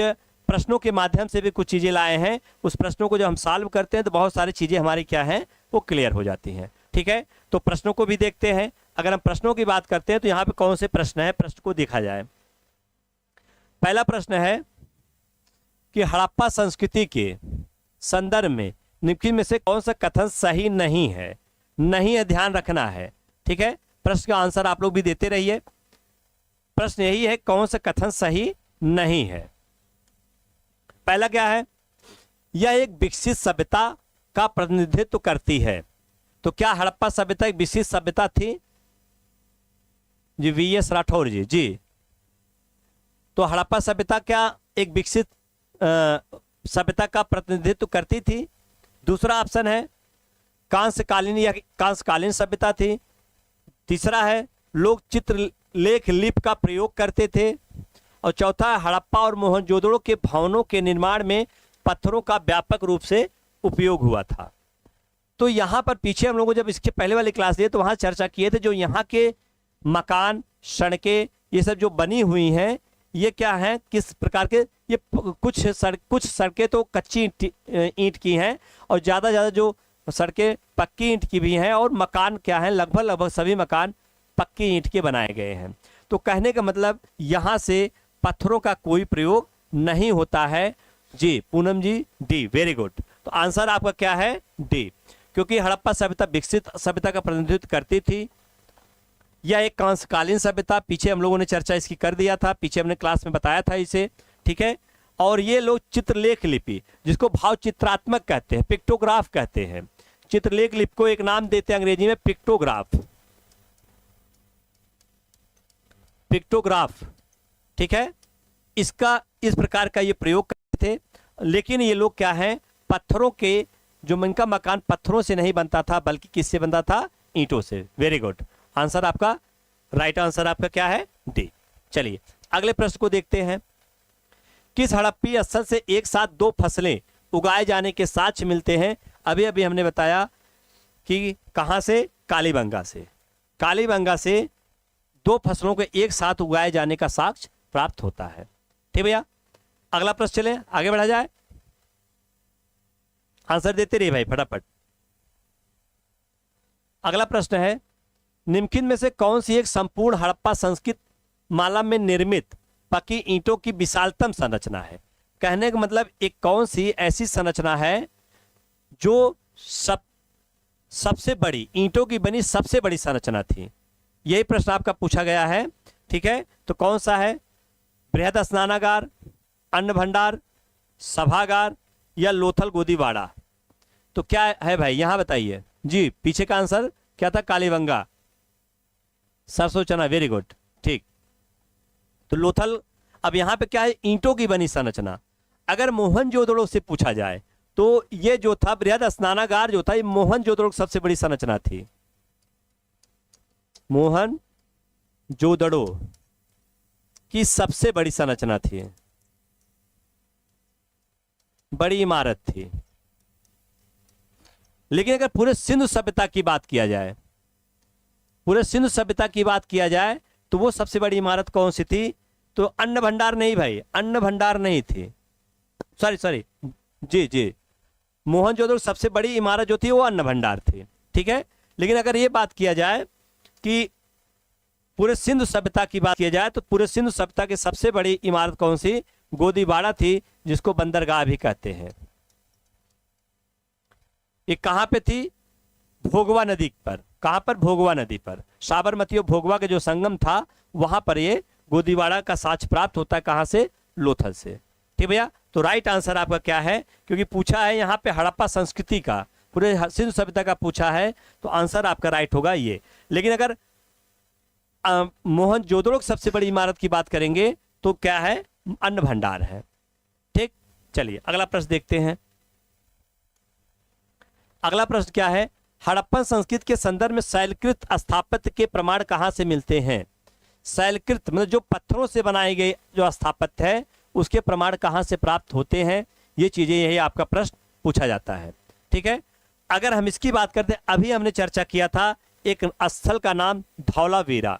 प्रश्नों के माध्यम से भी कुछ चीजें लाए हैं। उस प्रश्नों को जब हम सॉल्व करते हैं तो बहुत सारी चीजें हमारी क्या हैं वो क्लियर हो जाती हैं। ठीक है, तो प्रश्नों को भी देखते हैं। अगर हम प्रश्नों की बात करते हैं तो यहाँ पे कौन से प्रश्न है, प्रश्न को देखा जाए। पहला प्रश्न है कि हड़प्पा संस्कृति के संदर्भ में निम्नलिखित में से कौन सा कथन सही नहीं है। नहीं है, ध्यान रखना है। ठीक है, प्रश्न का आंसर आप लोग भी देते रहिए। प्रश्न यही है कौन सा कथन सही नहीं है। पहला क्या है, यह एक विकसित सभ्यता का प्रतिनिधित्व करती है। तो क्या हड़प्पा सभ्यता एक विकसित सभ्यता थी? जी वीएस राठौर जी। जी, तो हड़प्पा सभ्यता क्या एक विकसित सभ्यता का प्रतिनिधित्व करती थी? दूसरा ऑप्शन है कांस्यकालीन या कांस्यकालीन सभ्यता थी। तीसरा है लोग चित्रलेख लिपि का प्रयोग करते थे। और चौथा है हड़प्पा और मोहनजोदड़ो के भवनों के निर्माण में पत्थरों का व्यापक रूप से उपयोग हुआ था। तो यहाँ पर पीछे हम लोगों जब इसके पहले वाली क्लास लिए तो वहाँ चर्चा किए थे, जो यहाँ के मकान, सड़कें, ये सब जो बनी हुई हैं, ये क्या हैं, किस प्रकार के, ये कुछ सड़कें तो कच्ची ईंट की हैं और ज़्यादा जो सड़कें पक्की ईंट की भी हैं, और मकान क्या हैं, लगभग सभी मकान पक्की ईंट के बनाए गए हैं। तो कहने का मतलब यहाँ से पत्थरों का कोई प्रयोग नहीं होता है। जी पूनम जी, डी, वेरी गुड। तो आंसर आपका क्या है, डी, क्योंकि हड़प्पा सभ्यता विकसित सभ्यता का प्रतिनिधित्व करती थी। यह एक कांस्यकालीन सभ्यता, पीछे हम लोगों ने चर्चा इसकी कर दिया था, पीछे हमने क्लास में बताया था इसे। ठीक है, और ये लोग चित्रलेख लिपि, जिसको भाव चित्रात्मक कहते हैं, पिक्टोग्राफ कहते हैं। चित्रलेख लिपि को एक नाम देते हैं अंग्रेजी में पिक्टोग्राफ। पिक्टोग्राफ, ठीक है, इसका इस प्रकार का ये प्रयोग करते थे। लेकिन ये लोग क्या हैं, पत्थरों के, जो इनका मकान पत्थरों से नहीं बनता था बल्कि किससे बनता था, ईंटों से। वेरी गुड, आंसर आपका राइट आंसर आपका क्या है, डी। चलिए अगले प्रश्न को देखते हैं। किस हड़प्पी स्थल से एक साथ दो फसलें उगाए जाने के साक्ष्य मिलते हैं? अभी अभी हमने बताया कि कहां से, कालीबंगा से। कालीबंगा से दो फसलों के एक साथ उगाए जाने का साक्ष्य प्राप्त होता है। ठीक भैया, अगला प्रश्न चले, आगे बढ़ा जाए। आंसर देते रहिए भाई फटाफट। अगला प्रश्न है, निम्नलिखित में से कौन सी एक संपूर्ण हड़प्पा संस्कृत माला में निर्मित पक्की ईंटों की विशालतम संरचना है? कहने का मतलब एक कौन सी ऐसी संरचना है जो सबसे बड़ी, ईंटों की बनी सबसे बड़ी संरचना थी? यही प्रश्न आपका पूछा गया है। ठीक है, तो कौन सा है, बृहद स्नानागार, अन्न भंडार, सभागार या लोथल गोदीवाड़ा? तो क्या है भाई यहां बताइए। जी पीछे का आंसर क्या था, कालीबंगा, सरसों चना, वेरी गुड, ठीक। तो लोथल, अब यहां पे क्या है, ईंटों की बनी संरचना। अगर मोहनजोदड़ो से पूछा जाए तो ये जो था बृहद स्नानागार जो था, ये मोहनजोदड़ो की सबसे बड़ी संरचना थी। मोहनजोदड़ो की सबसे बड़ी संरचना थी, बड़ी इमारत थी। लेकिन अगर पूरे सिंधु सभ्यता की बात किया जाए, पूरे सिंधु सभ्यता की बात किया जाए तो वो सबसे बड़ी इमारत कौन सी थी? तो अन्न भंडार नहीं भाई, अन्न भंडार नहीं थी, सॉरी जी जी, मोहनजोदड़ो सबसे बड़ी इमारत जो थी वो अन्न भंडार थी, ठीक है। लेकिन अगर ये बात किया जाए कि पूरे सिंधु सभ्यता की बात किया जाए तो पूरे सिंधु सभ्यता की सबसे बड़ी इमारत कौन सी? गोदीबाड़ा थी, जिसको बंदरगाह भी कहते हैं। ये कहां पे थी? भोगवा नदी पर। कहां पर? भोगवा नदी पर। साबरमती और भोगवा के जो संगम था वहां पर ये गोदीबाड़ा का साक्ष्य प्राप्त होता है। कहां से? लोथल से। ठीक भैया, तो राइट आंसर आपका क्या है? क्योंकि पूछा है यहाँ पे हड़प्पा संस्कृति का, पूरे सिंधु सभ्यता का पूछा है, तो आंसर आपका राइट होगा ये। लेकिन अगर मोहनजोदड़ो की सबसे बड़ी इमारत की बात करेंगे तो क्या है? अन्न भंडार है। ठीक, चलिए अगला प्रश्न देखते हैं। अगला प्रश्न क्या है? हड़प्पन संस्कृति के संदर्भ में शैलकृत स्थापत्य के प्रमाण कहां से मिलते हैं? शैलकृत मतलब जो पत्थरों से बनाए गए जो स्थापत्य है उसके प्रमाण कहां से प्राप्त होते हैं? ये चीजें, यही आपका प्रश्न पूछा जाता है। ठीक है, अगर हम इसकी बात करते हैं, अभी हमने चर्चा किया था एक स्थल का नाम धौलावीरा।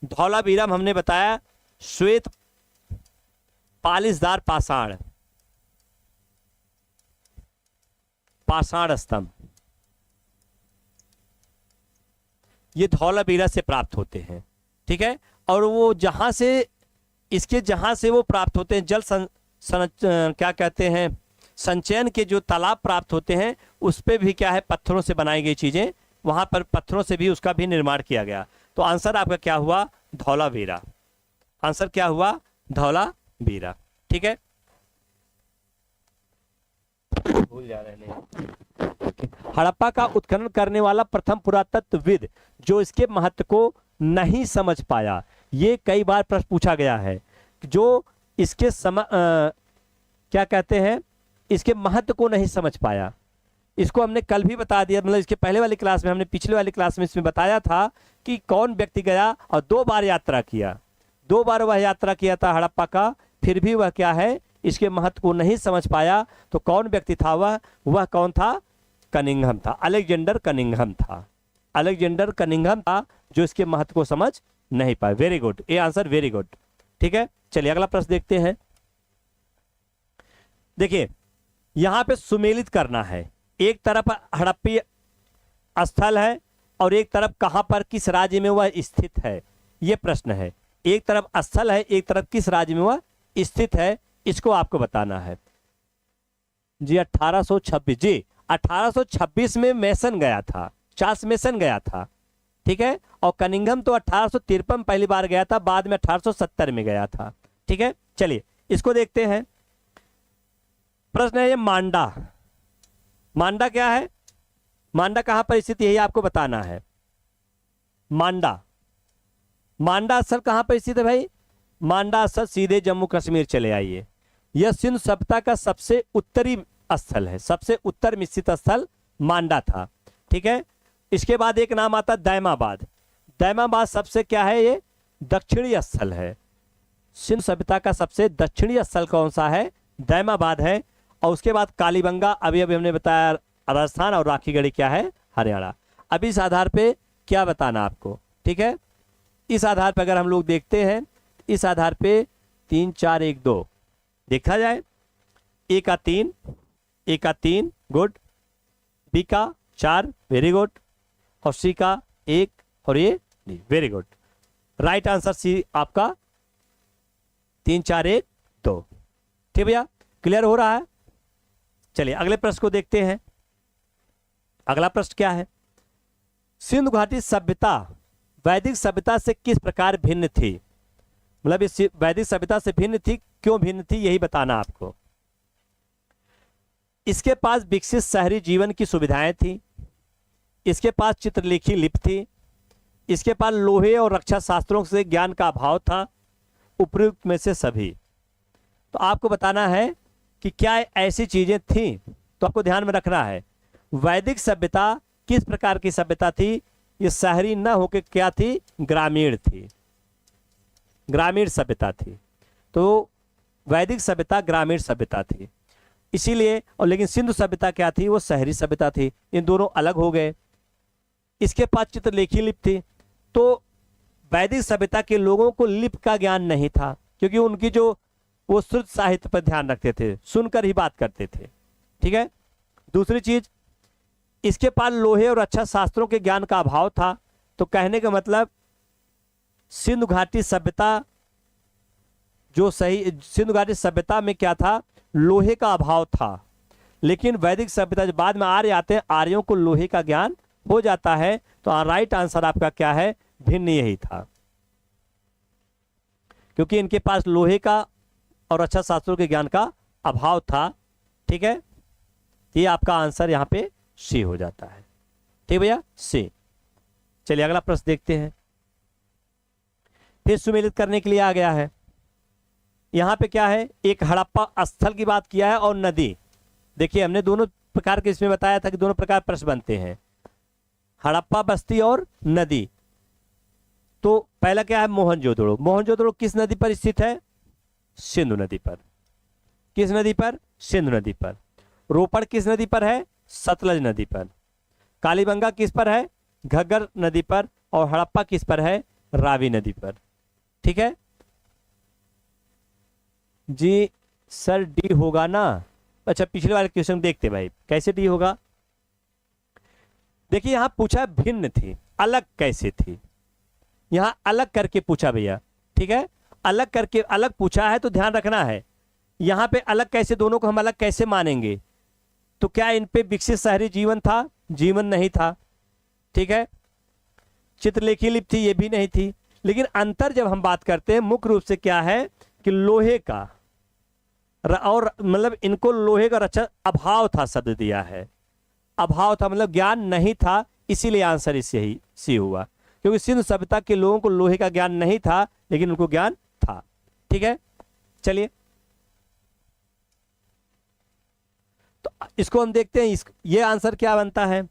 धौलावीरा में हमने बताया श्वेत पालिशदार पाषाण, पाषाण स्तंभ, ये धौलावीरा से प्राप्त होते हैं। ठीक है, और वो जहां से इसके जहां से वो प्राप्त होते हैं, जल क्या कहते हैं, संचयन के जो तालाब प्राप्त होते हैं उस पे भी क्या है? पत्थरों से बनाई गई चीजें, वहां पर पत्थरों से भी उसका भी निर्माण किया गया। तो आंसर आपका क्या हुआ? धौलावीरा। आंसर क्या हुआ? धौलावीरा। ठीक है, भूल जा रहे हैं। हड़प्पा का उत्खनन करने वाला प्रथम पुरातत्वविद जो इसके महत्व को नहीं समझ पाया, ये कई बार प्रश्न पूछा गया है। जो इसके क्या कहते हैं, इसके महत्व को नहीं समझ पाया। इसको हमने कल भी बता दिया, मतलब इसके पहले वाली क्लास में, हमने पिछले वाली क्लास में इसमें बताया था कि कौन व्यक्ति गया और 2 बार यात्रा किया, 2 बार वह यात्रा किया था हड़प्पा का, फिर भी वह क्या है? इसके महत्व को नहीं समझ पाया। तो कौन व्यक्ति था वह कौन था? कनिंघम था, अलेक्जेंडर कनिंघम था। अलेक्जेंडर कनिंघम था जो इसके महत्व को समझ नहीं पाए। वेरी गुड, ये आंसर वेरी गुड। ठीक है, चलिए अगला प्रश्न देखते हैं। देखिए यहां पे सुमेलित करना है, एक तरफ हड़प्पी स्थल है और एक तरफ कहां पर, किस राज्य में वह स्थित है, यह प्रश्न है। एक तरफ स्थल है, एक तरफ किस राज्य में वह स्थित है, इसको आपको बताना है। जी 1826, जी 1826 में मेसन गया था, चार्ल्स मेसन गया था। ठीक है, और कनिंघम तो 1853 पहली बार गया था, बाद में 1870 में गया था। ठीक है, चलिए इसको देखते हैं। प्रश्न है ये मांडा। मांडा क्या है? मांडा कहां पर स्थित, यही आपको बताना है। मांडा, मांडा स्थल कहां पर स्थित है भाई? मांडा स्थल सीधे जम्मू कश्मीर चले आइए। यह सिंधु सभ्यता का सबसे उत्तरी स्थल है, सबसे उत्तर में स्थित स्थल मांडा था। ठीक है, इसके बाद एक नाम आता है दैमाबाद। दैमाबाद सबसे क्या है? ये दक्षिणी स्थल है। सिंधु सभ्यता का सबसे दक्षिणी स्थल कौन सा है? दैमाबाद है। और उसके बाद कालीबंगा, अभी अभी हमने बताया राजस्थान, और राखीगढ़ी क्या है? हरियाणा। अब इस आधार पे क्या बताना आपको? ठीक है, इस आधार पर अगर हम लोग देखते हैं, इस आधार पे 3 4 1 2 देखा जाए, ए का 3, ए का 3, गुड, बी का 4, वेरी गुड, और सी का 1 और ये D, very good. Right answer C आपका 3 4 1 2। ठीक भैया, क्लियर हो रहा है? चलिए अगले प्रश्न को देखते हैं। अगला प्रश्न क्या है? सिंधु घाटी सभ्यता वैदिक सभ्यता से किस प्रकार भिन्न थी? मतलब इस वैदिक सभ्यता से भिन्न थी, क्यों भिन्न थी, यही बताना आपको। इसके पास विकसित शहरी जीवन की सुविधाएं थी, इसके पास चित्रलेखी लिपि थी, इसके पास लोहे और रक्षा शास्त्रों से ज्ञान का अभाव था, उपयुक्त में से सभी। तो आपको बताना है कि क्या ऐसी चीजें थी, तो आपको ध्यान में रखना है। वैदिक सभ्यता किस प्रकार की सभ्यता थी? ये शहरी न होकर क्या थी? ग्रामीण थी, ग्रामीण सभ्यता थी। तो वैदिक सभ्यता ग्रामीण सभ्यता थी, इसीलिए। और लेकिन सिंधु सभ्यता क्या थी? वो शहरी सभ्यता थी। इन दोनों अलग हो गए। इसके पास चित्रलेखी लिपि थी, तो वैदिक सभ्यता के लोगों को लिपि का ज्ञान नहीं था, क्योंकि उनकी जो वो शुद्ध साहित्य पर ध्यान रखते थे, सुनकर ही बात करते थे। ठीक है, दूसरी चीज, इसके पास लोहे और अच्छा शास्त्रों के ज्ञान का अभाव था। तो कहने का मतलब सिंधु घाटी सभ्यता जो सही, सिंधु घाटी सभ्यता में क्या था, लोहे का अभाव था। लेकिन वैदिक सभ्यता जब बाद में आर्य आते हैं, आर्यों को लोहे का ज्ञान हो जाता है। तो राइट आंसर आपका क्या है, भिन्न यही था, क्योंकि इनके पास लोहे का और अच्छा शास्त्रों के ज्ञान का अभाव था। ठीक है, ये आपका आंसर यहां पे सी हो जाता है। ठीक भैया, सी। चलिए अगला प्रश्न देखते हैं। फिर सुमेलित करने के लिए आ गया है। यहां पे क्या है, एक हड़प्पा स्थल की बात किया है और नदी। देखिए हमने दोनों प्रकार के इसमें बताया था कि दोनों प्रकार प्रश्न बनते हैं, हड़प्पा बस्ती और नदी। तो पहला क्या है, मोहनजोदड़ो। मोहनजोदड़ो किस नदी पर स्थित है, सिंधु नदी पर। किस नदी पर, सिंधु नदी पर। रोपड़ किस नदी पर है, सतलज नदी पर। कालीबंगा किस पर है, घग्गर नदी पर। और हड़प्पा किस पर है, रावी नदी पर। ठीक है जी सर, डी होगा ना। अच्छा पिछले वाले क्वेश्चन देखते भाई, कैसे डी होगा। देखिए यहां पूछा भिन्न थी, अलग कैसे थी, यहां अलग करके पूछा भैया। ठीक है, अलग करके अलग पूछा है तो ध्यान रखना है। यहां पे अलग कैसे, दोनों को हम अलग कैसे मानेंगे। तो क्या इन पे विकसित शहरी जीवन था, जीवन नहीं था। ठीक है, चित्रलेखी लिपि थी, ये भी नहीं थी। लेकिन अंतर जब हम बात करते हैं मुख्य रूप से क्या है कि लोहे का और मतलब इनको लोहे का अच्छा अभाव था, शब्द दिया है अभाव था, मतलब ज्ञान नहीं था। इसीलिए आंसर इससे ही सी हुआ, क्योंकि सिंधु सभ्यता के लोगों को लोहे का ज्ञान नहीं था, लेकिन उनको ज्ञान था। ठीक है, चलिए तो इसको हम देखते हैं। ये आंसर क्या बनता है,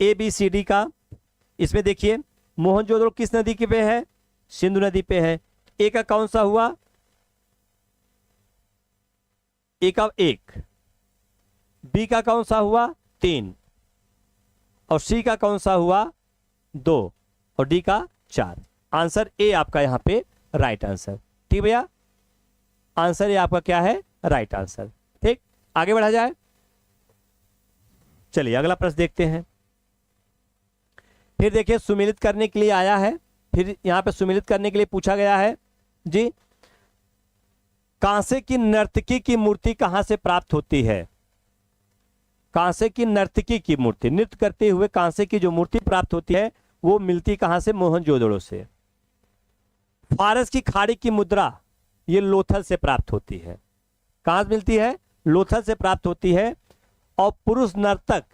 ए बी सी डी का। इसमें देखिए मोहनजोदड़ो किस नदी के पे है, सिंधु नदी पे है। ए का कौन सा हुआ, ए का 1, बी का कौन सा हुआ 3, और सी का कौन सा हुआ 2, और डी का 4। आंसर ए आपका यहां पे राइट आंसर। ठीक भैया, आंसर ए आपका क्या है, राइट आंसर। ठीक, आगे बढ़ा जाए। चलिए अगला प्रश्न देखते हैं। फिर देखिए सुमेलित करने के लिए आया है। फिर यहां पे सुमेलित करने के लिए पूछा गया है जी, कांसे की नर्तकी की मूर्ति कहां से प्राप्त होती है। कांसे की नर्तकी की मूर्ति, नृत्य करते हुए कांसे की जो मूर्ति प्राप्त होती है वो मिलती कहां से, मोहनजोदड़ो से। फारस की खाड़ी की मुद्रा ये लोथल से प्राप्त होती है। कहां से मिलती है, लोथल से प्राप्त होती है। और पुरुष नर्तक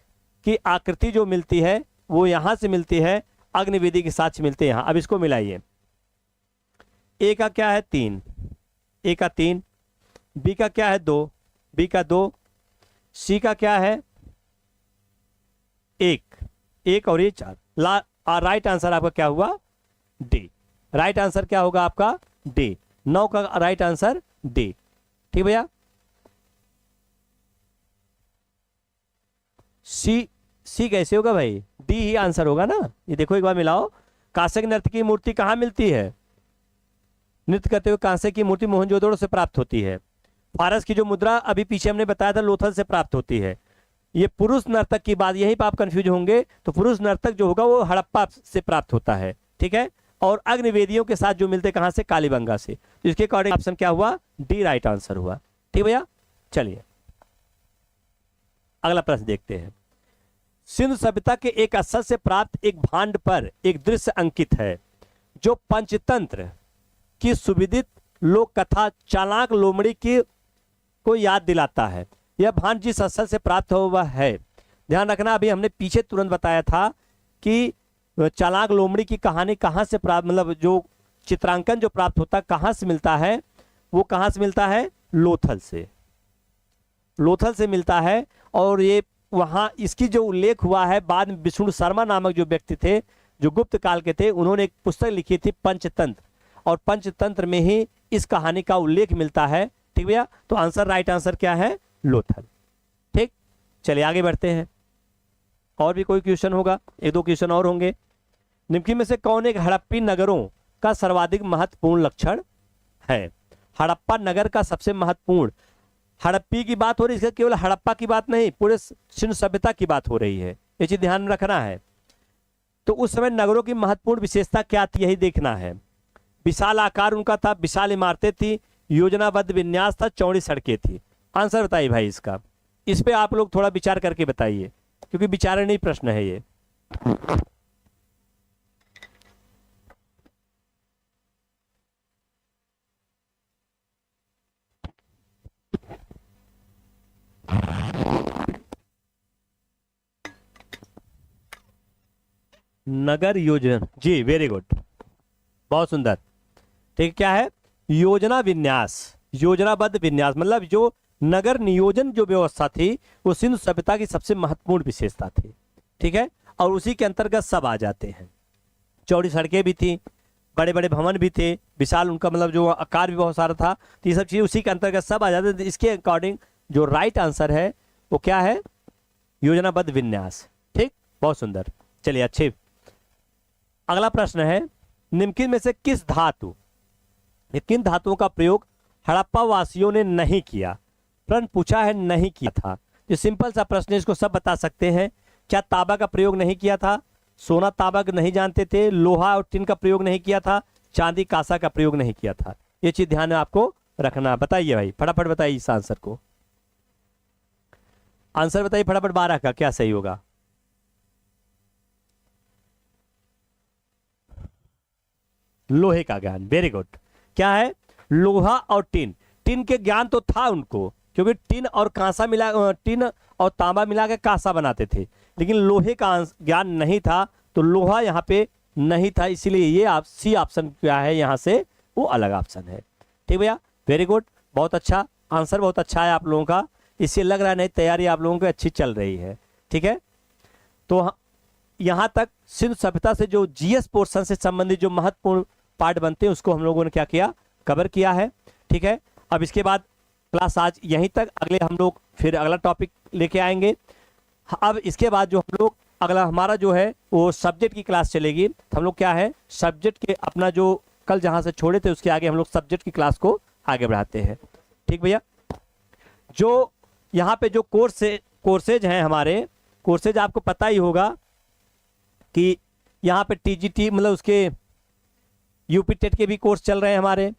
की आकृति जो मिलती है वो यहां से मिलती है, अग्निवेदी के साक्ष्य मिलते हैं यहां। अब इसको मिलाइए, ए का क्या है 3, ए का 3, बी का क्या है 2, बी का 2, सी का क्या है 1 और ये 4। राइट आंसर आपका क्या हुआ, डी। राइट आंसर क्या होगा आपका, डी। 9 का राइट आंसर डी। ठीक भैया, सी कैसे होगा भाई, डी ही आंसर होगा ना। ये देखो एक बार मिलाओ, कांसे की नर्तकी की मूर्ति कहां मिलती है, नृत्य करते हुए कांसे की मूर्ति मोहनजोदड़ो से प्राप्त होती है। फारस की जो मुद्रा अभी पीछे हमने बताया था लोथल से प्राप्त होती है। ये पुरुष नर्तक की बात, यहीं पर आप कंफ्यूज होंगे। तो पुरुष नर्तक जो होगा वो हड़प्पा से प्राप्त होता है। ठीक है, और अग्निवेदियों के साथ जो मिलते कहां से, कालीबंगा से। तो इसके अकॉर्डिंग ऑप्शन क्या हुआ, डी राइट आंसर हुआ। ठीक भैया, चलिए अगला प्रश्न देखते हैं। सिंधु सभ्यता के एक स्थल से प्राप्त एक भांड पर एक दृश्य अंकित है जो पंचतंत्र की सुविदित लोक कथा चालाक लोमड़ी की को याद दिलाता है। यह भांड जिस स्थल से प्राप्त हुआ है, ध्यान रखना, अभी हमने पीछे तुरंत बताया था कि चालाक लोमड़ी की कहानी कहां से प्राप्त, मतलब जो चित्रांकन जो प्राप्त होता है कहां से मिलता है, वो कहां से मिलता है, लोथल से। लोथल से मिलता है। और ये वहां इसकी जो उल्लेख हुआ है बाद में, विष्णु शर्मा नामक जो व्यक्ति थे जो गुप्त काल के थे, उन्होंने एक पुस्तक लिखी थी पंचतंत्र, और पंचतंत्र में ही इस कहानी का उल्लेख मिलता है। ठीक भैया, तो आंसर राइट आंसर क्या है, लोथल। ठीक, चलिए आगे बढ़ते हैं। और भी कोई क्वेश्चन होगा, 1-2 क्वेश्चन और होंगे। निम्न में से कौन एक हड़प्पी नगरों का सर्वाधिक महत्वपूर्ण लक्षण है। हड़प्पा नगर का सबसे महत्वपूर्ण, हड़प्पी की बात हो रही है, इसका केवल हड़प्पा की बात नहीं, पूरे सिंधु सभ्यता की बात हो रही है, ये चीज ध्यान में रखना है। तो उस समय नगरों की महत्वपूर्ण विशेषता क्या थी, यही देखना है। विशाल आकार उनका था, विशाल इमारतें थी, योजनाबद्ध विन्यास था, चौड़ी सड़कें थी। आंसर बताइए भाई इसका। इस पे आप लोग थोड़ा विचार करके बताइए, क्योंकि विचारणीय प्रश्न है ये। नगर योजना, जी वेरी गुड, बहुत सुंदर। ठीक, क्या है? योजना विन्यास, योजनाबद्ध विन्यास, मतलब जो नगर नियोजन जो व्यवस्था थी वो सिंधु सभ्यता की सबसे महत्वपूर्ण विशेषता थी। ठीक है, और उसी के अंतर्गत सब आ जाते हैं। चौड़ी सड़कें भी थी, बड़े बड़े भवन भी थे, विशाल उनका मतलब जो आकार भी बहुत सारा था, तो ये सब चीज़ उसी के अंतर्गत सब आ जाते थे। इसके अकॉर्डिंग जो राइट आंसर है वो क्या है? योजनाबद्ध विन्यास। ठीक, बहुत सुंदर। चलिए अच्छे। अगला प्रश्न है, निम्नलिखित में से किस धातु, किन धातुओं का प्रयोग हड़प्पा वासियों ने नहीं किया? प्रश्न पूछा है, नहीं किया था। जो सिंपल सा प्रश्न है, इसको सब बता सकते हैं। क्या तांबा का प्रयोग नहीं किया था? सोना तांबा नहीं जानते थे? लोहा और टिन का प्रयोग नहीं किया था? चांदी कांसा का प्रयोग नहीं किया था? ये चीज ध्यान में आपको रखना। बताइए भाई, फटाफट बताइए इस आंसर को। आंसर बताइए फटाफट, 12 का क्या सही होगा? लोहे का ज्ञान, वेरी गुड। क्या है? लोहा और टिन। टिन के ज्ञान तो था उनको, क्योंकि टिन और कांसा मिला, टिन और तांबा मिला के कांसा बनाते थे, लेकिन लोहे का ज्ञान नहीं था, तो लोहा यहाँ पे नहीं था, इसीलिए ये आप सी ऑप्शन क्या है यहाँ से, वो अलग ऑप्शन है। ठीक भैया, वेरी गुड, बहुत अच्छा आंसर, बहुत अच्छा है आप लोगों का। इससे लग रहा है नहीं, तैयारी आप लोगों की अच्छी चल रही है। ठीक है, तो यहाँ तक सिंधु सभ्यता से जो जीएस पोर्शन से संबंधित जो महत्वपूर्ण पार्ट बनते हैं उसको हम लोगों ने क्या किया, कवर किया है। ठीक है, अब इसके बाद क्लास आज यहीं तक, अगले हम लोग फिर अगला टॉपिक लेके आएंगे। अब इसके बाद जो हम लोग अगला हमारा जो है वो सब्जेक्ट की क्लास चलेगी। हम लोग क्या है, सब्जेक्ट के अपना जो कल जहाँ से छोड़े थे उसके आगे हम लोग सब्जेक्ट की क्लास को आगे बढ़ाते हैं। ठीक भैया, जो यहाँ पे जो कोर्सेज हैं हमारे, कोर्सेज आपको पता ही होगा कि यहाँ पे टीजीटी मतलब उसके यूपी टेट के भी कोर्स चल रहे हैं हमारे।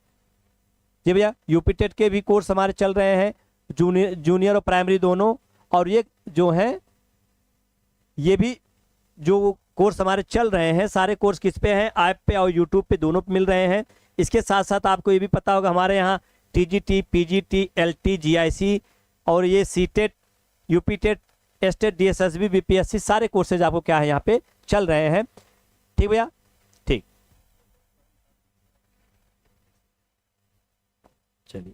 जी भैया, यूपी टेट के भी कोर्स हमारे चल रहे हैं, जूनियर और प्राइमरी दोनों। और ये जो है, ये भी जो कोर्स हमारे चल रहे हैं, सारे कोर्स किस पे हैं? ऐप पे और यूट्यूब पे, दोनों पे मिल रहे हैं। इसके साथ साथ आपको ये भी पता होगा हमारे यहाँ टीजीटी, पीजीटी, एलटी, जीआईसी और ये सीटेट, यूपी टेट, एस्टेट, डीएसएसबी, बीपीएससी, सारे कोर्सेज आपको क्या है यहाँ पे चल रहे हैं। ठीक भैया, ठीक, चलिए।